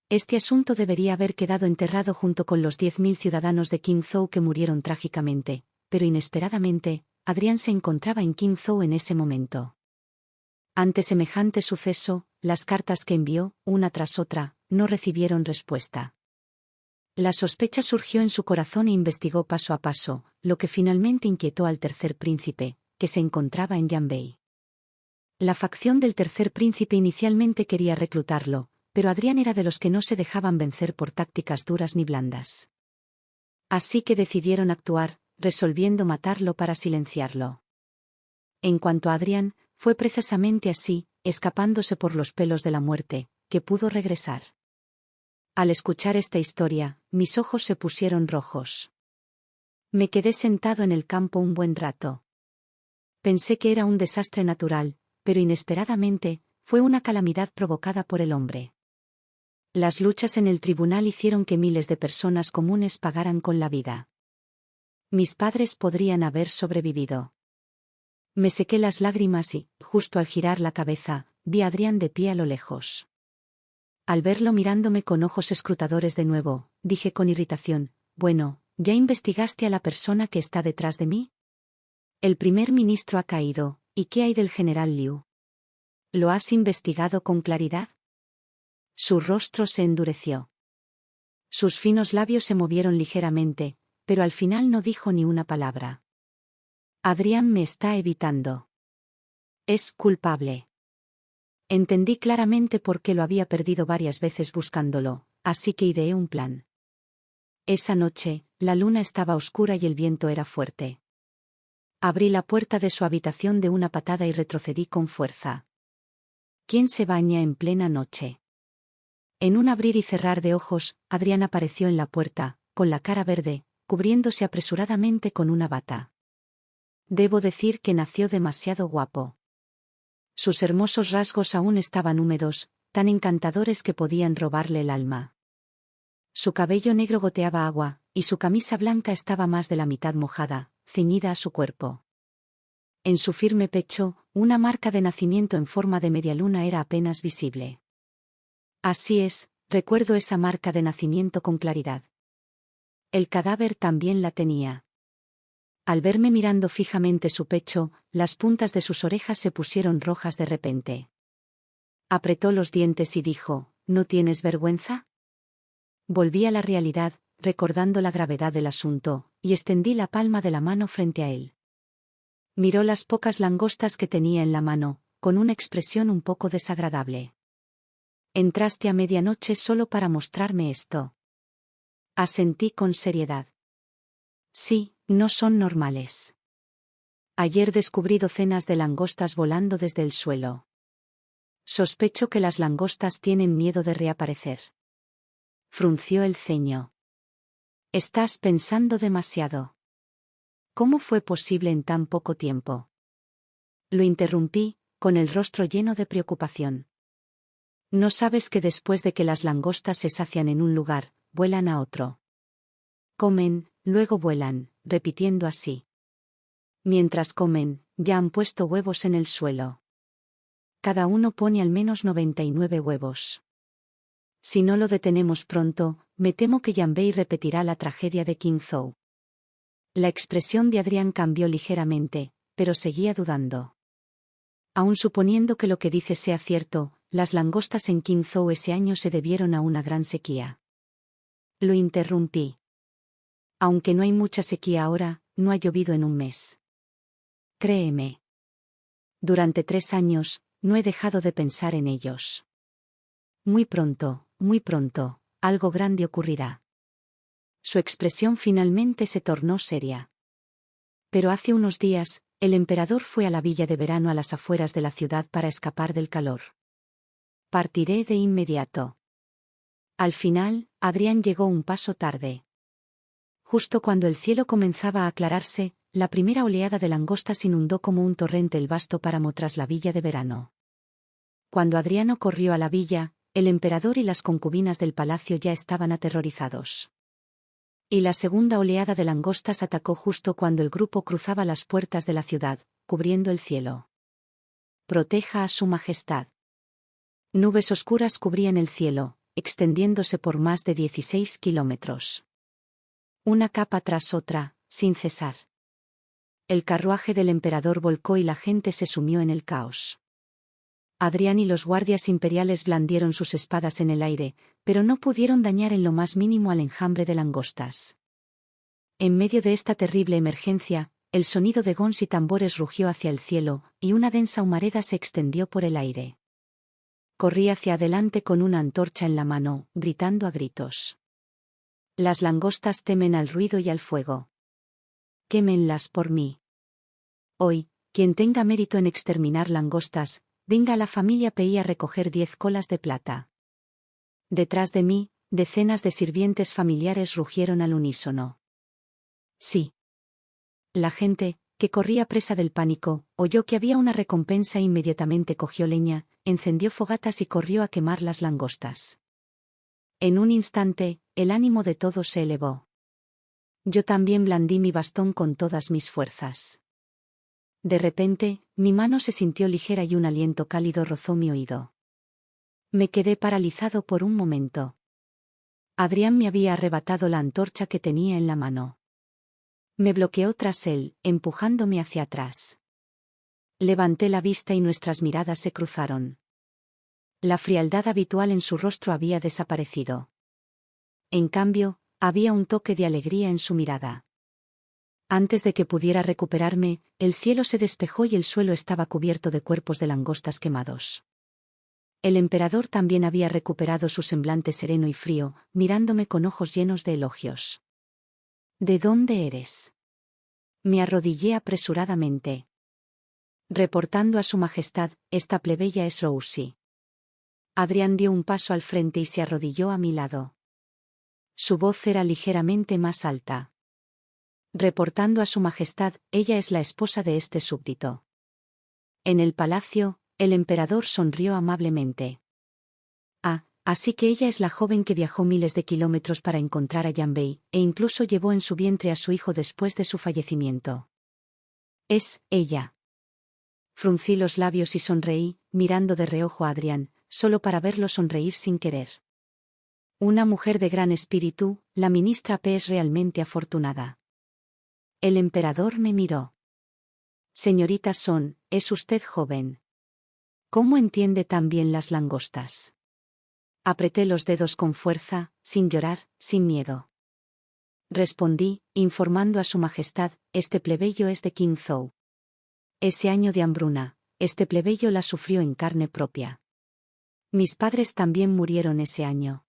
Este asunto debería haber quedado enterrado junto con los 10.000 ciudadanos de Qingzhou que murieron trágicamente, pero inesperadamente, Adrián se encontraba en Qingzhou en ese momento. Ante semejante suceso, las cartas que envió, una tras otra, no recibieron respuesta. La sospecha surgió en su corazón e investigó paso a paso, lo que finalmente inquietó al tercer príncipe, que se encontraba en Yanbei. La facción del tercer príncipe inicialmente quería reclutarlo, pero Adrián era de los que no se dejaban vencer por tácticas duras ni blandas. Así que decidieron actuar, resolviendo matarlo para silenciarlo. En cuanto a Adrián, fue precisamente así, escapándose por los pelos de la muerte, que pudo regresar. Al escuchar esta historia, mis ojos se pusieron rojos. Me quedé sentado en el campo un buen rato. Pensé que era un desastre natural, pero inesperadamente, fue una calamidad provocada por el hombre. Las luchas en el tribunal hicieron que miles de personas comunes pagaran con la vida. Mis padres podrían haber sobrevivido. Me sequé las lágrimas y, justo al girar la cabeza, vi a Adrián de pie a lo lejos. Al verlo mirándome con ojos escrutadores de nuevo, dije con irritación: bueno, ¿ya investigaste a la persona que está detrás de mí? El primer ministro ha caído, ¿y qué hay del general Liu? ¿Lo has investigado con claridad? Su rostro se endureció. Sus finos labios se movieron ligeramente, pero al final no dijo ni una palabra. Adrián me está evitando. Es culpable. Entendí claramente por qué lo había perdido varias veces buscándolo, así que ideé un plan. Esa noche, la luna estaba oscura y el viento era fuerte. Abrí la puerta de su habitación de una patada y retrocedí con fuerza. ¿Quién se baña en plena noche? En un abrir y cerrar de ojos, Adrián apareció en la puerta, con la cara verde, cubriéndose apresuradamente con una bata. Debo decir que nació demasiado guapo. Sus hermosos rasgos aún estaban húmedos, tan encantadores que podían robarle el alma. Su cabello negro goteaba agua, y su camisa blanca estaba más de la mitad mojada, ceñida a su cuerpo. En su firme pecho, una marca de nacimiento en forma de media luna era apenas visible. Así es, recuerdo esa marca de nacimiento con claridad. El cadáver también la tenía. Al verme mirando fijamente su pecho, las puntas de sus orejas se pusieron rojas de repente. Apretó los dientes y dijo: ¿no tienes vergüenza? Volví a la realidad, recordando la gravedad del asunto, y extendí la palma de la mano frente a él. Miró las pocas langostas que tenía en la mano, con una expresión un poco desagradable. Entraste a medianoche solo para mostrarme esto. Asentí con seriedad. Sí, no son normales. Ayer descubrí docenas de langostas volando desde el suelo. Sospecho que las langostas tienen miedo de reaparecer. Frunció el ceño. Estás pensando demasiado. ¿Cómo fue posible en tan poco tiempo? Lo interrumpí, con el rostro lleno de preocupación. ¿No sabes que después de que las langostas se sacian en un lugar, vuelan a otro? Comen, luego vuelan, repitiendo así. Mientras comen, ya han puesto huevos en el suelo. Cada uno pone al menos 99 huevos. Si no lo detenemos pronto, me temo que Yanbei repetirá la tragedia de Qingzhou. La expresión de Adrián cambió ligeramente, pero seguía dudando. Aun suponiendo que lo que dice sea cierto, las langostas en Qingzhou ese año se debieron a una gran sequía. Lo interrumpí. Aunque no hay mucha sequía ahora, no ha llovido en un mes. Créeme. Durante 3 años, no he dejado de pensar en ellos. Muy pronto, algo grande ocurrirá. Su expresión finalmente se tornó seria. Pero hace unos días, el emperador fue a la villa de verano a las afueras de la ciudad para escapar del calor. Partiré de inmediato. Al final, Adrián llegó un paso tarde. Justo cuando el cielo comenzaba a aclararse, la primera oleada de langostas inundó como un torrente el vasto páramo tras la villa de verano. Cuando Adriano corrió a la villa, el emperador y las concubinas del palacio ya estaban aterrorizados. Y la segunda oleada de langostas atacó justo cuando el grupo cruzaba las puertas de la ciudad, cubriendo el cielo. Proteja a su majestad. Nubes oscuras cubrían el cielo, extendiéndose por más de 16 kilómetros. Una capa tras otra, sin cesar. El carruaje del emperador volcó y la gente se sumió en el caos. Adrián y los guardias imperiales blandieron sus espadas en el aire, pero no pudieron dañar en lo más mínimo al enjambre de langostas. En medio de esta terrible emergencia, el sonido de gons y tambores rugió hacia el cielo, y una densa humareda se extendió por el aire. Corrí hacia adelante con una antorcha en la mano, gritando a gritos. Las langostas temen al ruido y al fuego. Quémenlas por mí. Hoy, quien tenga mérito en exterminar langostas, venga a la familia Pei a recoger 10 colas de plata. Detrás de mí, decenas de sirvientes familiares rugieron al unísono. Sí. La gente, que corría presa del pánico, oyó que había una recompensa e inmediatamente cogió leña, encendió fogatas y corrió a quemar las langostas. En un instante, el ánimo de todos se elevó. Yo también blandí mi bastón con todas mis fuerzas. De repente, mi mano se sintió ligera y un aliento cálido rozó mi oído. Me quedé paralizado por un momento. Adrián me había arrebatado la antorcha que tenía en la mano. Me bloqueó tras él, empujándome hacia atrás. Levanté la vista y nuestras miradas se cruzaron. La frialdad habitual en su rostro había desaparecido. En cambio, había un toque de alegría en su mirada. Antes de que pudiera recuperarme, el cielo se despejó y el suelo estaba cubierto de cuerpos de langostas quemados. El emperador también había recuperado su semblante sereno y frío, mirándome con ojos llenos de elogios. ¿De dónde eres? Me arrodillé apresuradamente. Reportando a su majestad, esta plebeya es Rousy. Adrián dio un paso al frente y se arrodilló a mi lado. Su voz era ligeramente más alta. Reportando a su majestad, ella es la esposa de este súbdito. En el palacio, el emperador sonrió amablemente. Ah, así que ella es la joven que viajó miles de kilómetros para encontrar a Yanbei, e incluso llevó en su vientre a su hijo después de su fallecimiento. Es ella. Fruncí los labios y sonreí, mirando de reojo a Adrián, solo para verlo sonreír sin querer. Una mujer de gran espíritu, la ministra P es realmente afortunada. El emperador me miró. Señorita Son, es usted joven. ¿Cómo entiende tan bien las langostas? Apreté los dedos con fuerza, sin llorar, sin miedo. Respondí, informando a su majestad, este plebeyo es de Qingzhou. Ese año de hambruna, este plebeyo la sufrió en carne propia. Mis padres también murieron ese año.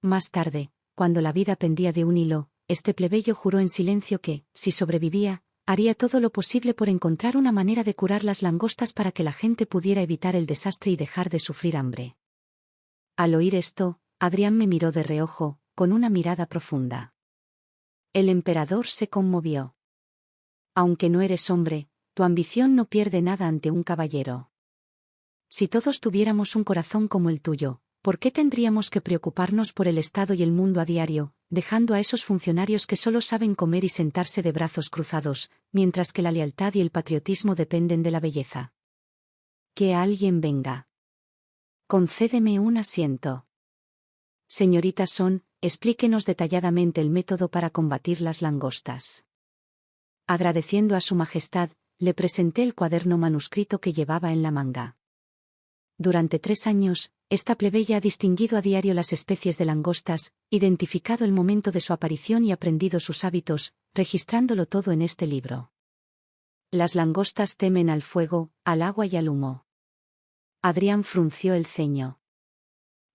Más tarde, cuando la vida pendía de un hilo, este plebeyo juró en silencio que, si sobrevivía, haría todo lo posible por encontrar una manera de curar las langostas para que la gente pudiera evitar el desastre y dejar de sufrir hambre. Al oír esto, Adrián me miró de reojo, con una mirada profunda. El emperador se conmovió. Aunque no eres hombre, tu ambición no pierde nada ante un caballero. Si todos tuviéramos un corazón como el tuyo, ¿por qué tendríamos que preocuparnos por el Estado y el mundo a diario, dejando a esos funcionarios que solo saben comer y sentarse de brazos cruzados, mientras que la lealtad y el patriotismo dependen de la belleza? Que alguien venga. Concédeme un asiento. Señorita Son, explíquenos detalladamente el método para combatir las langostas. Agradeciendo a su majestad, le presenté el cuaderno manuscrito que llevaba en la manga. Durante 3 años, esta plebeya ha distinguido a diario las especies de langostas, identificado el momento de su aparición y aprendido sus hábitos, registrándolo todo en este libro. Las langostas temen al fuego, al agua y al humo. Adrián frunció el ceño.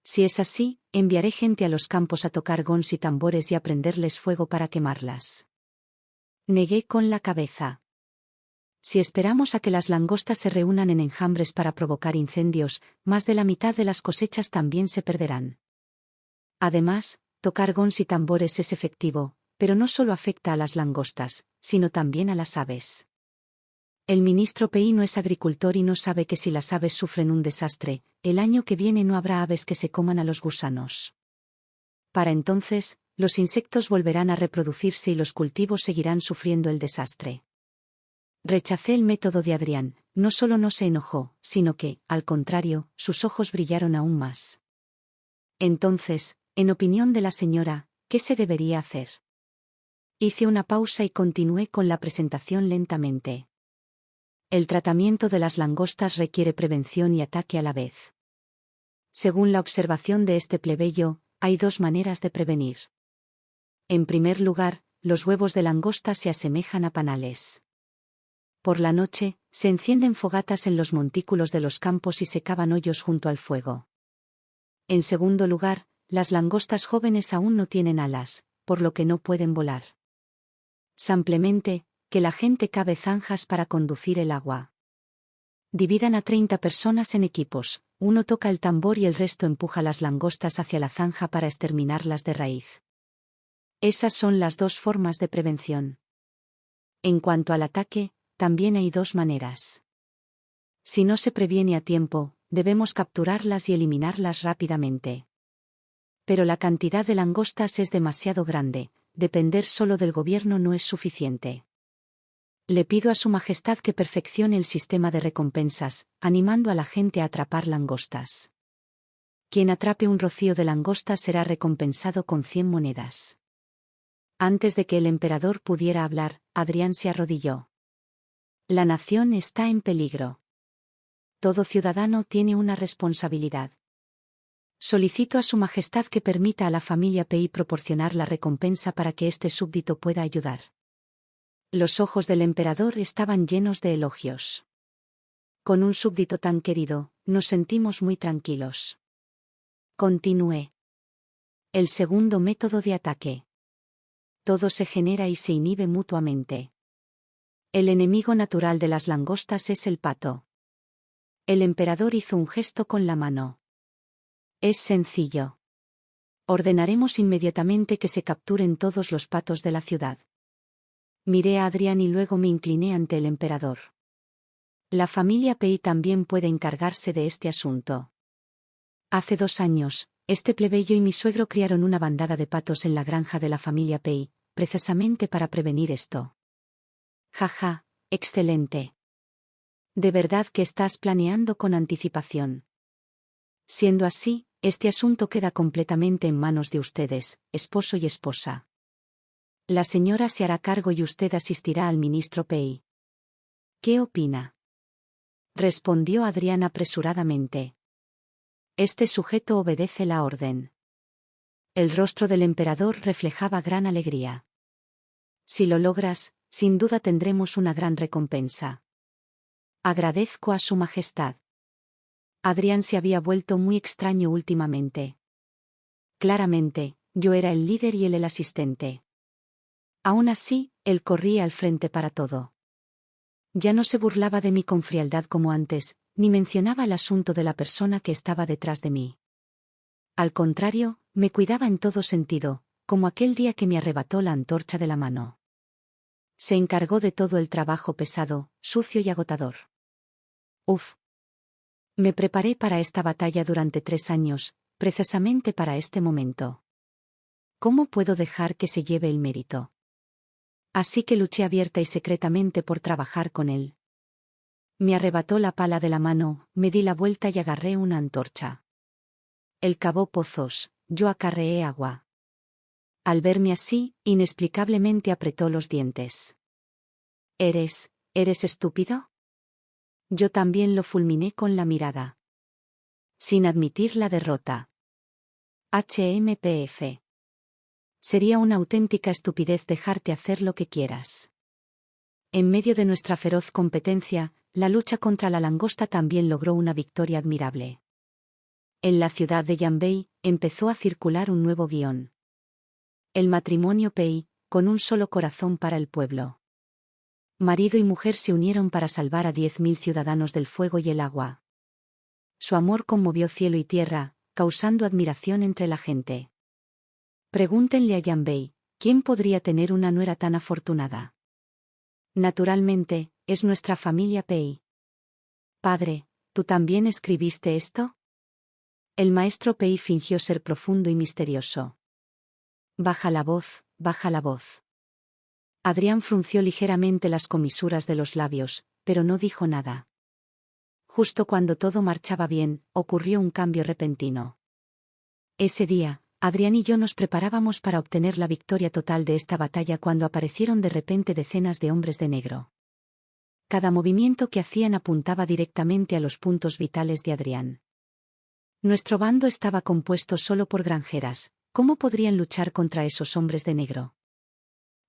Si es así, enviaré gente a los campos a tocar gons y tambores y a prenderles fuego para quemarlas. Negué con la cabeza. Si esperamos a que las langostas se reúnan en enjambres para provocar incendios, más de la mitad de las cosechas también se perderán. Además, tocar gons y tambores es efectivo, pero no solo afecta a las langostas, sino también a las aves. El ministro Pei no es agricultor y no sabe que si las aves sufren un desastre, el año que viene no habrá aves que se coman a los gusanos. Para entonces, los insectos volverán a reproducirse y los cultivos seguirán sufriendo el desastre. Rechacé el método de Adrián, no solo no se enojó, sino que, al contrario, sus ojos brillaron aún más. Entonces, en opinión de la señora, ¿qué se debería hacer? Hice una pausa y continué con la presentación lentamente. El tratamiento de las langostas requiere prevención y ataque a la vez. Según la observación de este plebeyo, hay 2 maneras de prevenir. En primer lugar, los huevos de langosta se asemejan a panales. Por la noche, se encienden fogatas en los montículos de los campos y se cavan hoyos junto al fuego. En segundo lugar, las langostas jóvenes aún no tienen alas, por lo que no pueden volar. Simplemente, que la gente cave zanjas para conducir el agua. Dividan a 30 personas en equipos, uno toca el tambor y el resto empuja las langostas hacia la zanja para exterminarlas de raíz. Esas son las 2 formas de prevención. En cuanto al ataque, también hay 2 maneras. Si no se previene a tiempo, debemos capturarlas y eliminarlas rápidamente. Pero la cantidad de langostas es demasiado grande, depender solo del gobierno no es suficiente. Le pido a Su Majestad que perfeccione el sistema de recompensas, animando a la gente a atrapar langostas. Quien atrape un rocío de langostas será recompensado con 100 monedas. Antes de que el emperador pudiera hablar, Adrián se arrodilló. La nación está en peligro. Todo ciudadano tiene una responsabilidad. Solicito a Su Majestad que permita a la familia Pei proporcionar la recompensa para que este súbdito pueda ayudar. Los ojos del emperador estaban llenos de elogios. Con un súbdito tan querido, nos sentimos muy tranquilos. Continué. El segundo método de ataque. Todo se genera y se inhibe mutuamente. El enemigo natural de las langostas es el pato. El emperador hizo un gesto con la mano. Es sencillo. Ordenaremos inmediatamente que se capturen todos los patos de la ciudad. Miré a Adrián y luego me incliné ante el emperador. La familia Pei también puede encargarse de este asunto. Hace 2 años, este plebeyo y mi suegro criaron una bandada de patos en la granja de la familia Pei, precisamente para prevenir esto. Jaja, excelente. De verdad que estás planeando con anticipación. Siendo así, este asunto queda completamente en manos de ustedes, esposo y esposa. La señora se hará cargo y usted asistirá al ministro Pei. ¿Qué opina? Respondió Adrián apresuradamente. Este sujeto obedece la orden. El rostro del emperador reflejaba gran alegría. Si lo logras, sin duda tendremos una gran recompensa. Agradezco a Su Majestad. Adrián se había vuelto muy extraño últimamente. Claramente, yo era el líder y él el asistente. Aún así, él corría al frente para todo. Ya no se burlaba de mí con frialdad como antes, ni mencionaba el asunto de la persona que estaba detrás de mí. Al contrario, me cuidaba en todo sentido, como aquel día que me arrebató la antorcha de la mano. Se encargó de todo el trabajo pesado, sucio y agotador. Uf. Me preparé para esta batalla durante 3 años, precisamente para este momento. ¿Cómo puedo dejar que se lleve el mérito? Así que luché abierta y secretamente por trabajar con él. Me arrebató la pala de la mano, me di la vuelta y agarré una antorcha. Él cavó pozos, yo acarreé agua. Al verme así, inexplicablemente apretó los dientes. ¿Eres estúpido? Yo también lo fulminé con la mirada. Sin admitir la derrota. HMPF. Sería una auténtica estupidez dejarte hacer lo que quieras. En medio de nuestra feroz competencia, la lucha contra la langosta también logró una victoria admirable. En la ciudad de Yanbei, empezó a circular un nuevo guión. El matrimonio Pei, con un solo corazón para el pueblo. Marido y mujer se unieron para salvar a 10.000 ciudadanos del fuego y el agua. Su amor conmovió cielo y tierra, causando admiración entre la gente. Pregúntenle a Yanbei, ¿quién podría tener una nuera tan afortunada? Naturalmente, es nuestra familia Pei. Padre, ¿tú también escribiste esto? El maestro Pei fingió ser profundo y misterioso. Baja la voz, baja la voz. Adrián frunció ligeramente las comisuras de los labios, pero no dijo nada. Justo cuando todo marchaba bien, ocurrió un cambio repentino. Ese día, Adrián y yo nos preparábamos para obtener la victoria total de esta batalla cuando aparecieron de repente decenas de hombres de negro. Cada movimiento que hacían apuntaba directamente a los puntos vitales de Adrián. Nuestro bando estaba compuesto solo por granjeras, ¿cómo podrían luchar contra esos hombres de negro?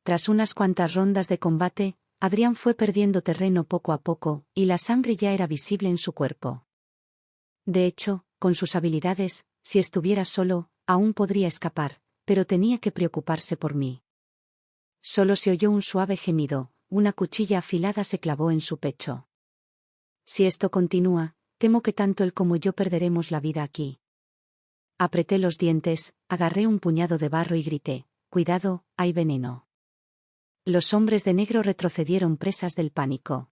Tras unas cuantas rondas de combate, Adrián fue perdiendo terreno poco a poco, y la sangre ya era visible en su cuerpo. De hecho, con sus habilidades, si estuviera solo, aún podría escapar, pero tenía que preocuparse por mí. Solo se oyó un suave gemido, una cuchilla afilada se clavó en su pecho. Si esto continúa, temo que tanto él como yo perderemos la vida aquí. Apreté los dientes, agarré un puñado de barro y grité, «Cuidado, hay veneno». Los hombres de negro retrocedieron presas del pánico.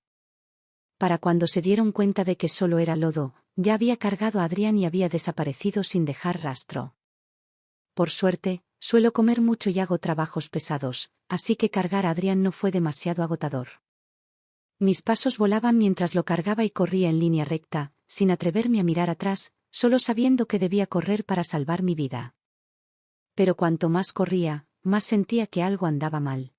Para cuando se dieron cuenta de que solo era lodo, ya había cargado a Adrián y había desaparecido sin dejar rastro. Por suerte, Suelo comer mucho y hago trabajos pesados, así que cargar a Adrián no fue demasiado agotador. Mis pasos volaban mientras lo cargaba y corría en línea recta, sin atreverme a mirar atrás, solo sabiendo que debía correr para salvar mi vida. Pero cuanto más corría, más sentía que algo andaba mal.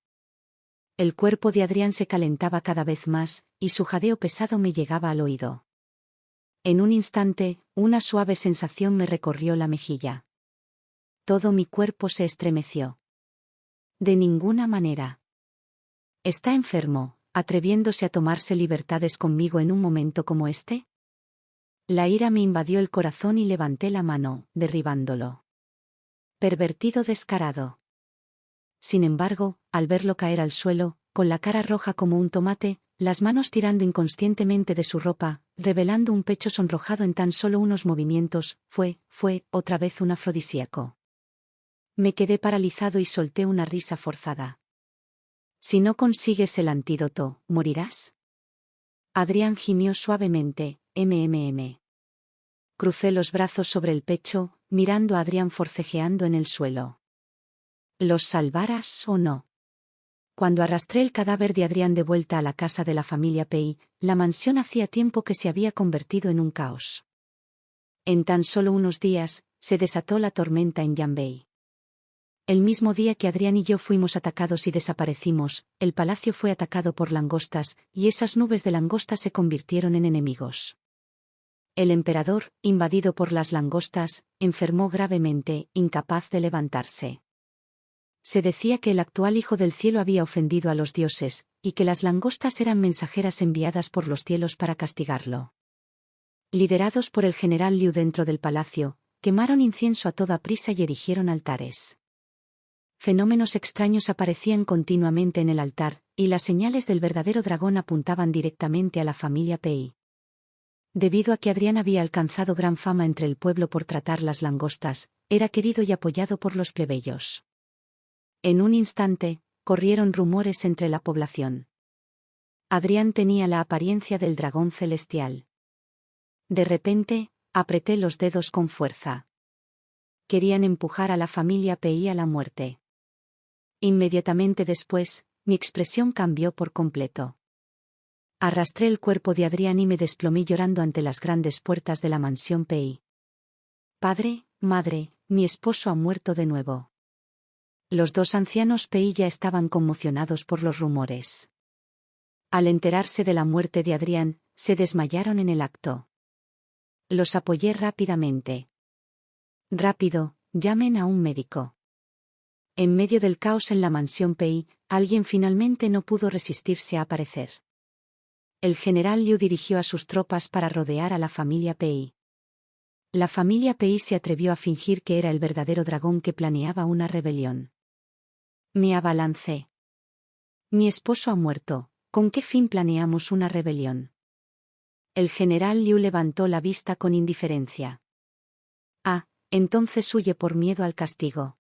El cuerpo de Adrián se calentaba cada vez más, y su jadeo pesado me llegaba al oído. En un instante, una suave sensación me recorrió la mejilla. Todo mi cuerpo se estremeció. De ninguna manera. ¿Está enfermo, atreviéndose a tomarse libertades conmigo en un momento como este? La ira me invadió el corazón y levanté la mano, derribándolo. Pervertido descarado. Sin embargo, al verlo caer al suelo, con la cara roja como un tomate, las manos tirando inconscientemente de su ropa, revelando un pecho sonrojado en tan solo unos movimientos, fue otra vez un afrodisíaco. Me quedé paralizado y solté una risa forzada. Si no consigues el antídoto, ¿morirás? Adrián gimió suavemente, mmm. Crucé los brazos sobre el pecho, mirando a Adrián forcejeando en el suelo. ¿Los salvaras o no? Cuando arrastré el cadáver de Adrián de vuelta a la casa de la familia Pei, la mansión hacía tiempo que se había convertido en un caos. En tan solo unos días, se desató la tormenta en Yanbei. El mismo día que Adrián y yo fuimos atacados y desaparecimos, el palacio fue atacado por langostas, y esas nubes de langostas se convirtieron en enemigos. El emperador, invadido por las langostas, enfermó gravemente, incapaz de levantarse. Se decía que el actual Hijo del Cielo había ofendido a los dioses, y que las langostas eran mensajeras enviadas por los cielos para castigarlo. Liderados por el general Liu dentro del palacio, quemaron incienso a toda prisa y erigieron altares. Fenómenos extraños aparecían continuamente en el altar, y las señales del verdadero dragón apuntaban directamente a la familia Pei. Debido a que Adrián había alcanzado gran fama entre el pueblo por tratar las langostas, era querido y apoyado por los plebeyos. En un instante, corrieron rumores entre la población. Adrián tenía la apariencia del dragón celestial. De repente, apreté los dedos con fuerza. Querían empujar a la familia Pei a la muerte. Inmediatamente después, mi expresión cambió por completo. Arrastré el cuerpo de Adrián y me desplomé llorando ante las grandes puertas de la mansión Pei. Padre, madre, mi esposo ha muerto de nuevo. Los dos ancianos Pei ya estaban conmocionados por los rumores. Al enterarse de la muerte de Adrián, se desmayaron en el acto. Los apoyé rápidamente. Rápido, llamen a un médico. En medio del caos en la mansión Pei, alguien finalmente no pudo resistirse a aparecer. El general Liu dirigió a sus tropas para rodear a la familia Pei. La familia Pei se atrevió a fingir que era el verdadero dragón que planeaba una rebelión. Me abalancé. Mi esposo ha muerto, ¿con qué fin planeamos una rebelión? El general Liu levantó la vista con indiferencia. Ah, entonces huye por miedo al castigo.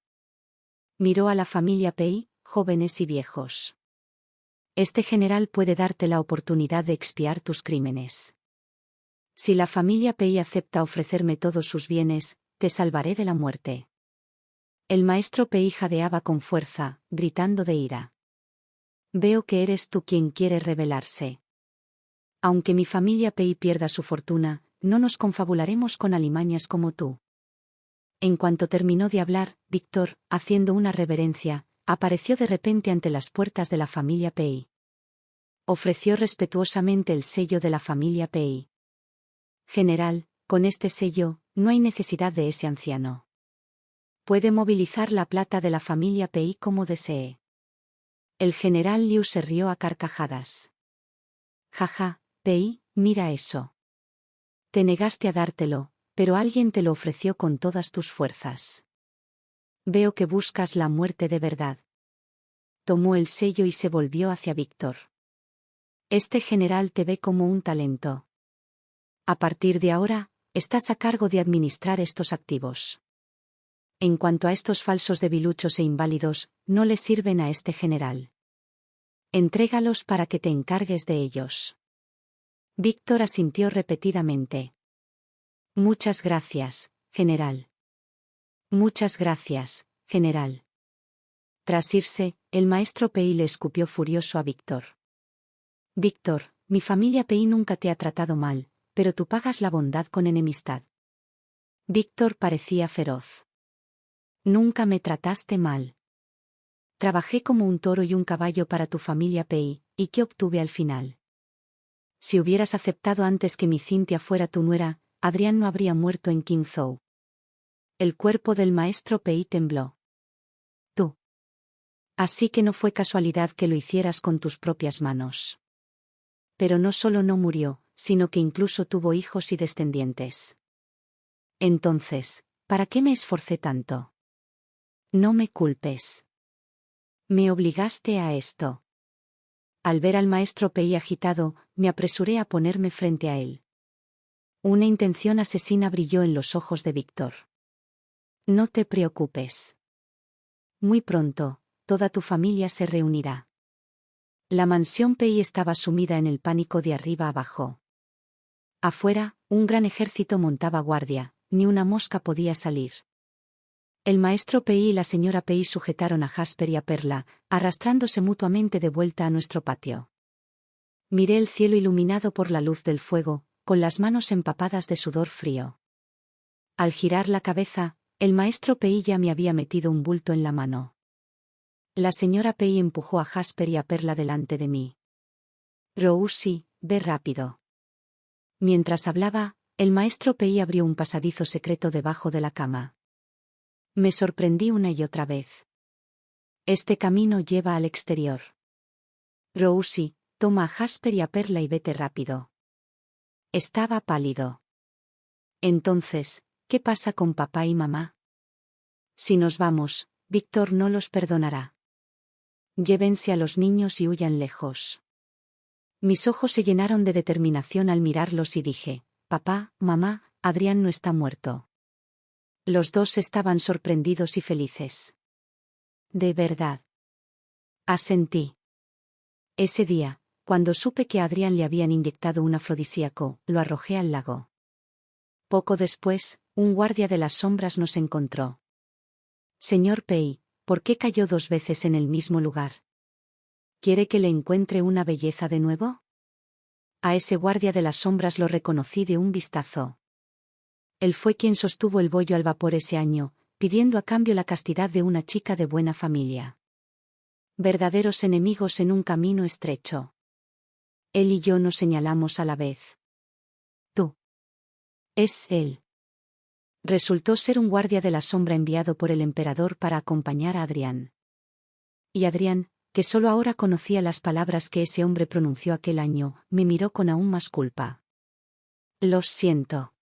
Miró a la familia Pei, jóvenes y viejos. Este general puede darte la oportunidad de expiar tus crímenes. Si la familia Pei acepta ofrecerme todos sus bienes, te salvaré de la muerte. El maestro Pei jadeaba con fuerza, gritando de ira. Veo que eres tú quien quiere rebelarse. Aunque mi familia Pei pierda su fortuna, no nos confabularemos con alimañas como tú. En cuanto terminó de hablar, Víctor, haciendo una reverencia, apareció de repente ante las puertas de la familia Pei. Ofreció respetuosamente el sello de la familia Pei. General, con este sello, no hay necesidad de ese anciano. Puede movilizar la plata de la familia Pei como desee. El general Liu se rió a carcajadas. Jaja, Pei, mira eso. Te negaste a dártelo, pero alguien te lo ofreció con todas tus fuerzas. Veo que buscas la muerte de verdad. Tomó el sello y se volvió hacia Víctor. Este general te ve como un talento. A partir de ahora, estás a cargo de administrar estos activos. En cuanto a estos falsos debiluchos e inválidos, no les sirven a este general. Entrégalos para que te encargues de ellos. Víctor asintió repetidamente. Muchas gracias, general. Muchas gracias, General. Tras irse, el maestro Pei le escupió furioso a Víctor. Víctor, mi familia Pei nunca te ha tratado mal, pero tú pagas la bondad con enemistad. Víctor parecía feroz. Nunca me trataste mal. Trabajé como un toro y un caballo para tu familia Pei, ¿y qué obtuve al final? Si hubieras aceptado antes que mi Cintia fuera tu nuera, Adrián no habría muerto en Qingzhou. El cuerpo del maestro Pei tembló. Tú. Así que no fue casualidad que lo hicieras con tus propias manos. Pero no solo no murió, sino que incluso tuvo hijos y descendientes. Entonces, ¿para qué me esforcé tanto? No me culpes. Me obligaste a esto. Al ver al maestro Pei agitado, me apresuré a ponerme frente a él. Una intención asesina brilló en los ojos de Víctor. No te preocupes. Muy pronto, toda tu familia se reunirá. La mansión Pei estaba sumida en el pánico de arriba abajo. Afuera, un gran ejército montaba guardia, ni una mosca podía salir. El maestro Pei y la señora Pei sujetaron a Jasper y a Perla, arrastrándose mutuamente de vuelta a nuestro patio. Miré el cielo iluminado por la luz del fuego, con las manos empapadas de sudor frío. Al girar la cabeza, el maestro Pei ya me había metido un bulto en la mano. La señora Pei empujó a Jasper y a Perla delante de mí. Rousi, ve rápido. Mientras hablaba, el maestro Pei abrió un pasadizo secreto debajo de la cama. Me sorprendí una y otra vez. Este camino lleva al exterior. Rousi, toma a Jasper y a Perla y vete rápido. Estaba pálido. Entonces, ¿qué pasa con papá y mamá? Si nos vamos, Víctor no los perdonará. Llévense a los niños y huyan lejos. Mis ojos se llenaron de determinación al mirarlos y dije, papá, mamá, Adrián no está muerto. Los dos estaban sorprendidos y felices. De verdad. Asentí. Ese día, cuando supe que a Adrián le habían inyectado un afrodisíaco, lo arrojé al lago. Poco después, un guardia de las sombras nos encontró. Señor Pei, ¿por qué cayó 2 veces en el mismo lugar? ¿Quiere que le encuentre una belleza de nuevo? A ese guardia de las sombras lo reconocí de un vistazo. Él fue quien sostuvo el bollo al vapor ese año, pidiendo a cambio la castidad de una chica de buena familia. Verdaderos enemigos en un camino estrecho. Él y yo nos señalamos a la vez. Tú. Es él. Resultó ser un guardia de la sombra enviado por el emperador para acompañar a Adrián. Y Adrián, que solo ahora conocía las palabras que ese hombre pronunció aquel año, me miró con aún más culpa. Lo siento.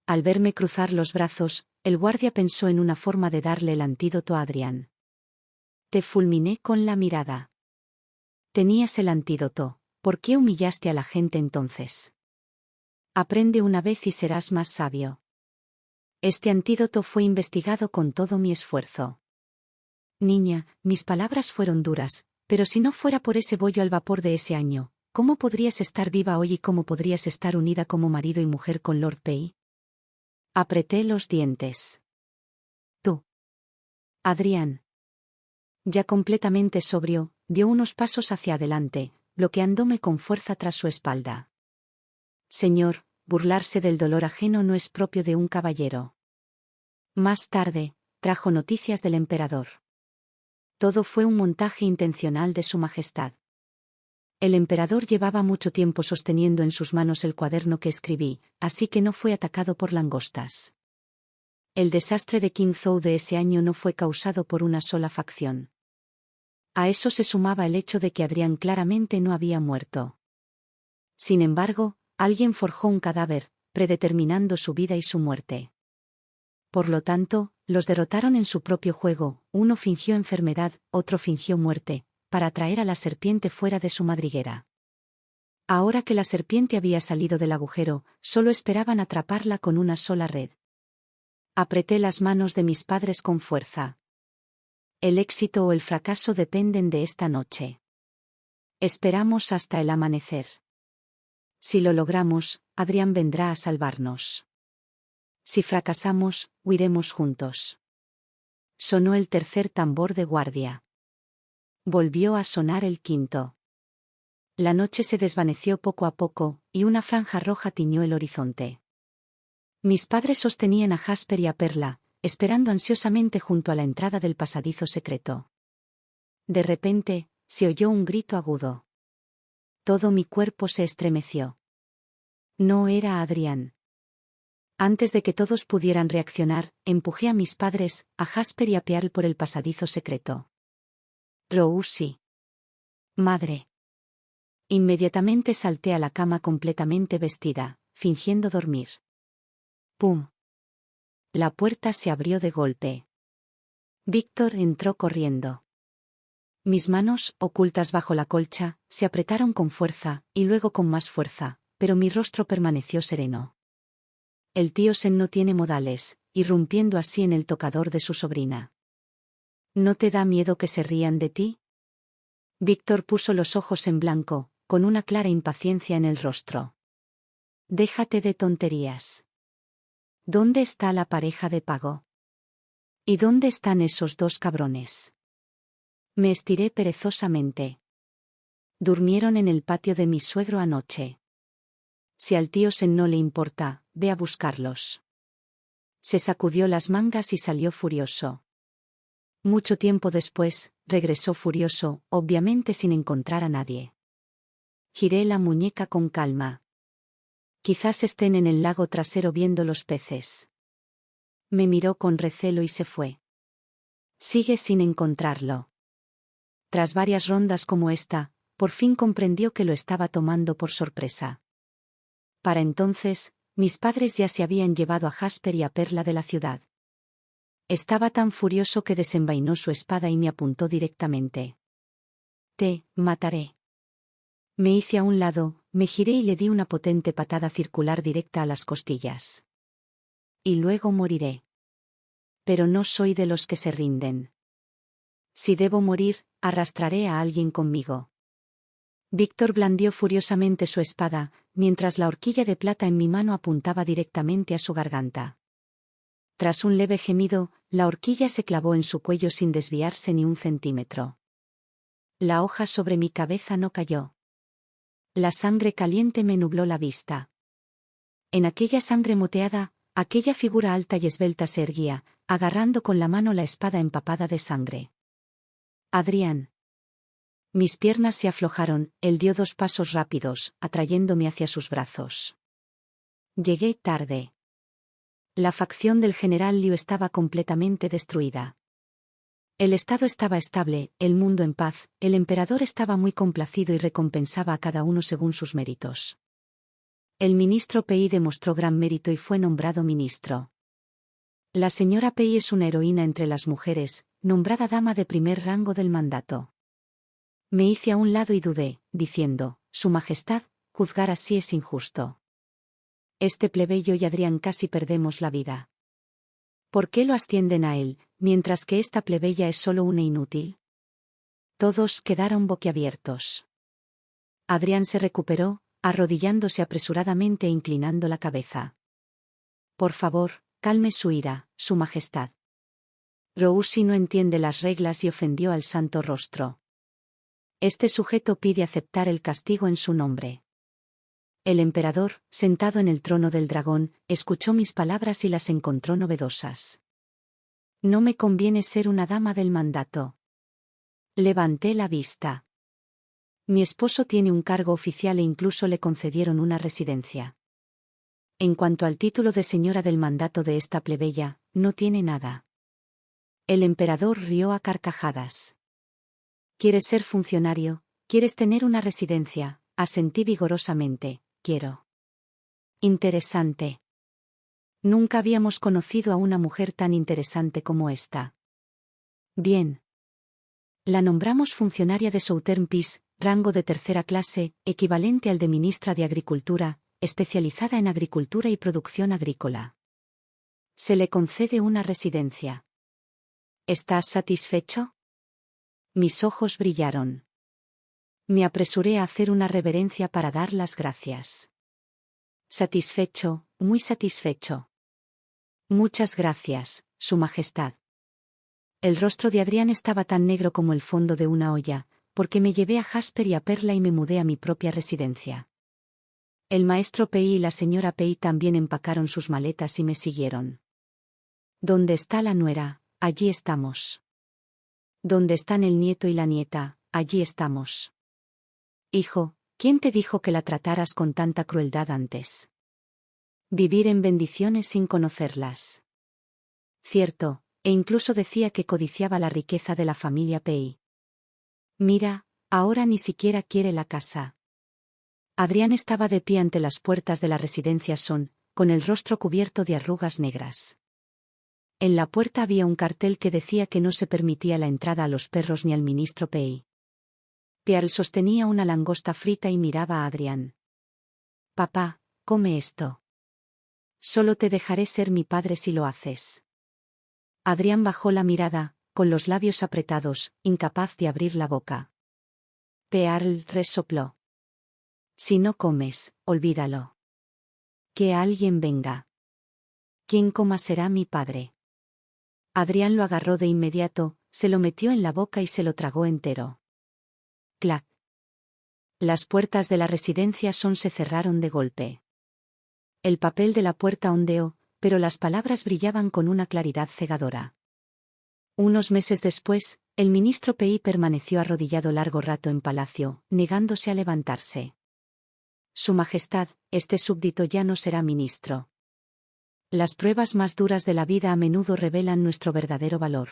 Al verme cruzar los brazos, el guardia pensó en una forma de darle el antídoto a Adrián. Te fulminé con la mirada. Tenías el antídoto, ¿por qué humillaste a la gente entonces? Aprende una vez y serás más sabio. Este antídoto fue investigado con todo mi esfuerzo. Niña, mis palabras fueron duras, pero si no fuera por ese bollo al vapor de ese año, ¿cómo podrías estar viva hoy y cómo podrías estar unida como marido y mujer con Lord Pei? Apreté los dientes. Tú. Adrián. Ya completamente sobrio, dio unos pasos hacia adelante, bloqueándome con fuerza tras su espalda. Señor, burlarse del dolor ajeno no es propio de un caballero. Más tarde, trajo noticias del emperador. Todo fue un montaje intencional de su majestad. El emperador llevaba mucho tiempo sosteniendo en sus manos el cuaderno que escribí, así que no fue atacado por langostas. El desastre de Qingzhou de ese año no fue causado por una sola facción. A eso se sumaba el hecho de que Adrián claramente no había muerto. Sin embargo, alguien forjó un cadáver, predeterminando su vida y su muerte. Por lo tanto, los derrotaron en su propio juego, uno fingió enfermedad, otro fingió muerte, para atraer a la serpiente fuera de su madriguera. Ahora que la serpiente había salido del agujero, solo esperaban atraparla con una sola red. Apreté las manos de mis padres con fuerza. El éxito o el fracaso dependen de esta noche. Esperamos hasta el amanecer. Si lo logramos, Adrián vendrá a salvarnos. Si fracasamos, huiremos juntos. Sonó el tercer tambor de guardia. Volvió a sonar el quinto. La noche se desvaneció poco a poco, y una franja roja tiñó el horizonte. Mis padres sostenían a Jasper y a Perla, esperando ansiosamente junto a la entrada del pasadizo secreto. De repente, se oyó un grito agudo. Todo mi cuerpo se estremeció. No era Adrián. Antes de que todos pudieran reaccionar, empujé a mis padres, a Jasper y a Pearl por el pasadizo secreto. Rousy. Madre. Inmediatamente salté a la cama completamente vestida, fingiendo dormir. ¡Pum! La puerta se abrió de golpe. Víctor entró corriendo. Mis manos, ocultas bajo la colcha, se apretaron con fuerza, y luego con más fuerza, pero mi rostro permaneció sereno. El tío Sen no tiene modales, irrumpiendo así en el tocador de su sobrina. ¿No te da miedo que se rían de ti? Víctor puso los ojos en blanco, con una clara impaciencia en el rostro. Déjate de tonterías. ¿Dónde está la pareja de pago? ¿Y dónde están esos dos cabrones? Me estiré perezosamente. Durmieron en el patio de mi suegro anoche. Si al tío Sen no le importa, ve a buscarlos. Se sacudió las mangas y salió furioso. Mucho tiempo después, regresó furioso, obviamente sin encontrar a nadie. Giré la muñeca con calma. Quizás estén en el lago trasero viendo los peces. Me miró con recelo y se fue. Sigue sin encontrarlo. Tras varias rondas como esta, por fin comprendió que lo estaba tomando por sorpresa. Para entonces, mis padres ya se habían llevado a Jasper y a Perla de la ciudad. Estaba tan furioso que desenvainó su espada y me apuntó directamente. Te mataré. Me hice a un lado, me giré y le di una potente patada circular directa a las costillas. Y luego moriré. Pero no soy de los que se rinden. Si debo morir, arrastraré a alguien conmigo. Víctor blandió furiosamente su espada, mientras la horquilla de plata en mi mano apuntaba directamente a su garganta. Tras un leve gemido, la horquilla se clavó en su cuello sin desviarse ni un centímetro. La hoja sobre mi cabeza no cayó. La sangre caliente me nubló la vista. En aquella sangre moteada, aquella figura alta y esbelta se erguía, agarrando con la mano la espada empapada de sangre. Adrián. Mis piernas se aflojaron, él dio 2 pasos rápidos, atrayéndome hacia sus brazos. Llegué tarde. La facción del general Liu estaba completamente destruida. El estado estaba estable, el mundo en paz, el emperador estaba muy complacido y recompensaba a cada uno según sus méritos. El ministro Pei demostró gran mérito y fue nombrado ministro. La señora Pei es una heroína entre las mujeres, nombrada dama de primer rango del mandato. Me hice a un lado y dudé, diciendo, Su Majestad, juzgar así es injusto. Este plebeyo y Adrián casi perdemos la vida. ¿Por qué lo ascienden a él, mientras que esta plebeya es solo una inútil? Todos quedaron boquiabiertos. Adrián se recuperó, arrodillándose apresuradamente e inclinando la cabeza. Por favor, calme su ira, Su Majestad. Rousy no entiende las reglas y ofendió al santo rostro. Este sujeto pide aceptar el castigo en su nombre. El emperador, sentado en el trono del dragón, escuchó mis palabras y las encontró novedosas. No me conviene ser una dama del mandato. Levanté la vista. Mi esposo tiene un cargo oficial e incluso le concedieron una residencia. En cuanto al título de señora del mandato de esta plebeya, no tiene nada. El emperador rió a carcajadas. ¿Quieres ser funcionario? ¿Quieres tener una residencia? Asentí vigorosamente, quiero. Interesante. Nunca habíamos conocido a una mujer tan interesante como esta. Bien. La nombramos funcionaria de Southern Peace, rango de 3ª clase, equivalente al de ministra de Agricultura, especializada en agricultura y producción agrícola. Se le concede una residencia. ¿Estás satisfecho? Mis ojos brillaron. Me apresuré a hacer una reverencia para dar las gracias. Satisfecho, muy satisfecho. Muchas gracias, Su Majestad. El rostro de Adrián estaba tan negro como el fondo de una olla, porque me llevé a Jasper y a Perla y me mudé a mi propia residencia. El maestro Pei y la señora Pei también empacaron sus maletas y me siguieron. ¿Dónde está la nuera? Allí estamos. ¿Dónde están el nieto y la nieta? Allí estamos. Hijo, ¿quién te dijo que la trataras con tanta crueldad antes? Vivir en bendiciones sin conocerlas. Cierto, e incluso decía que codiciaba la riqueza de la familia Pei. Mira, ahora ni siquiera quiere la casa. Adrián estaba de pie ante las puertas de la residencia Son, con el rostro cubierto de arrugas negras. En la puerta había un cartel que decía que no se permitía la entrada a los perros ni al ministro Pei. Pearl sostenía una langosta frita y miraba a Adrián. Papá, come esto. Solo te dejaré ser mi padre si lo haces. Adrián bajó la mirada, con los labios apretados, incapaz de abrir la boca. Pearl resopló. Si no comes, olvídalo. Que alguien venga. Quien coma será mi padre. Adrián lo agarró de inmediato, se lo metió en la boca y se lo tragó entero. Clac. Las puertas de la residencia Son se cerraron de golpe. El papel de la puerta ondeó, pero las palabras brillaban con una claridad cegadora. Unos meses después, el ministro Pei permaneció arrodillado largo rato en palacio, negándose a levantarse. Su Majestad, este súbdito ya no será ministro. Las pruebas más duras de la vida a menudo revelan nuestro verdadero valor.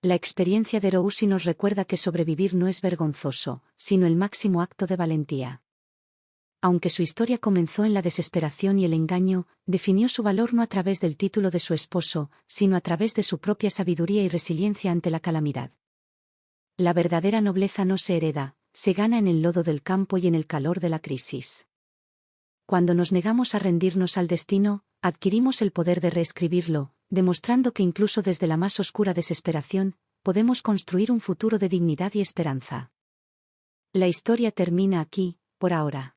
La experiencia de Rousi nos recuerda que sobrevivir no es vergonzoso, sino el máximo acto de valentía. Aunque su historia comenzó en la desesperación y el engaño, definió su valor no a través del título de su esposo, sino a través de su propia sabiduría y resiliencia ante la calamidad. La verdadera nobleza no se hereda, se gana en el lodo del campo y en el calor de la crisis. Cuando nos negamos a rendirnos al destino, adquirimos el poder de reescribirlo, demostrando que incluso desde la más oscura desesperación, podemos construir un futuro de dignidad y esperanza. La historia termina aquí, por ahora.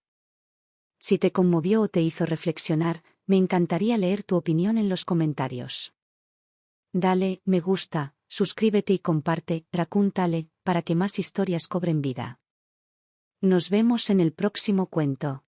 Si te conmovió o te hizo reflexionar, me encantaría leer tu opinión en los comentarios. Dale, me gusta, suscríbete y comparte, Raccoon Tale, para que más historias cobren vida. Nos vemos en el próximo cuento.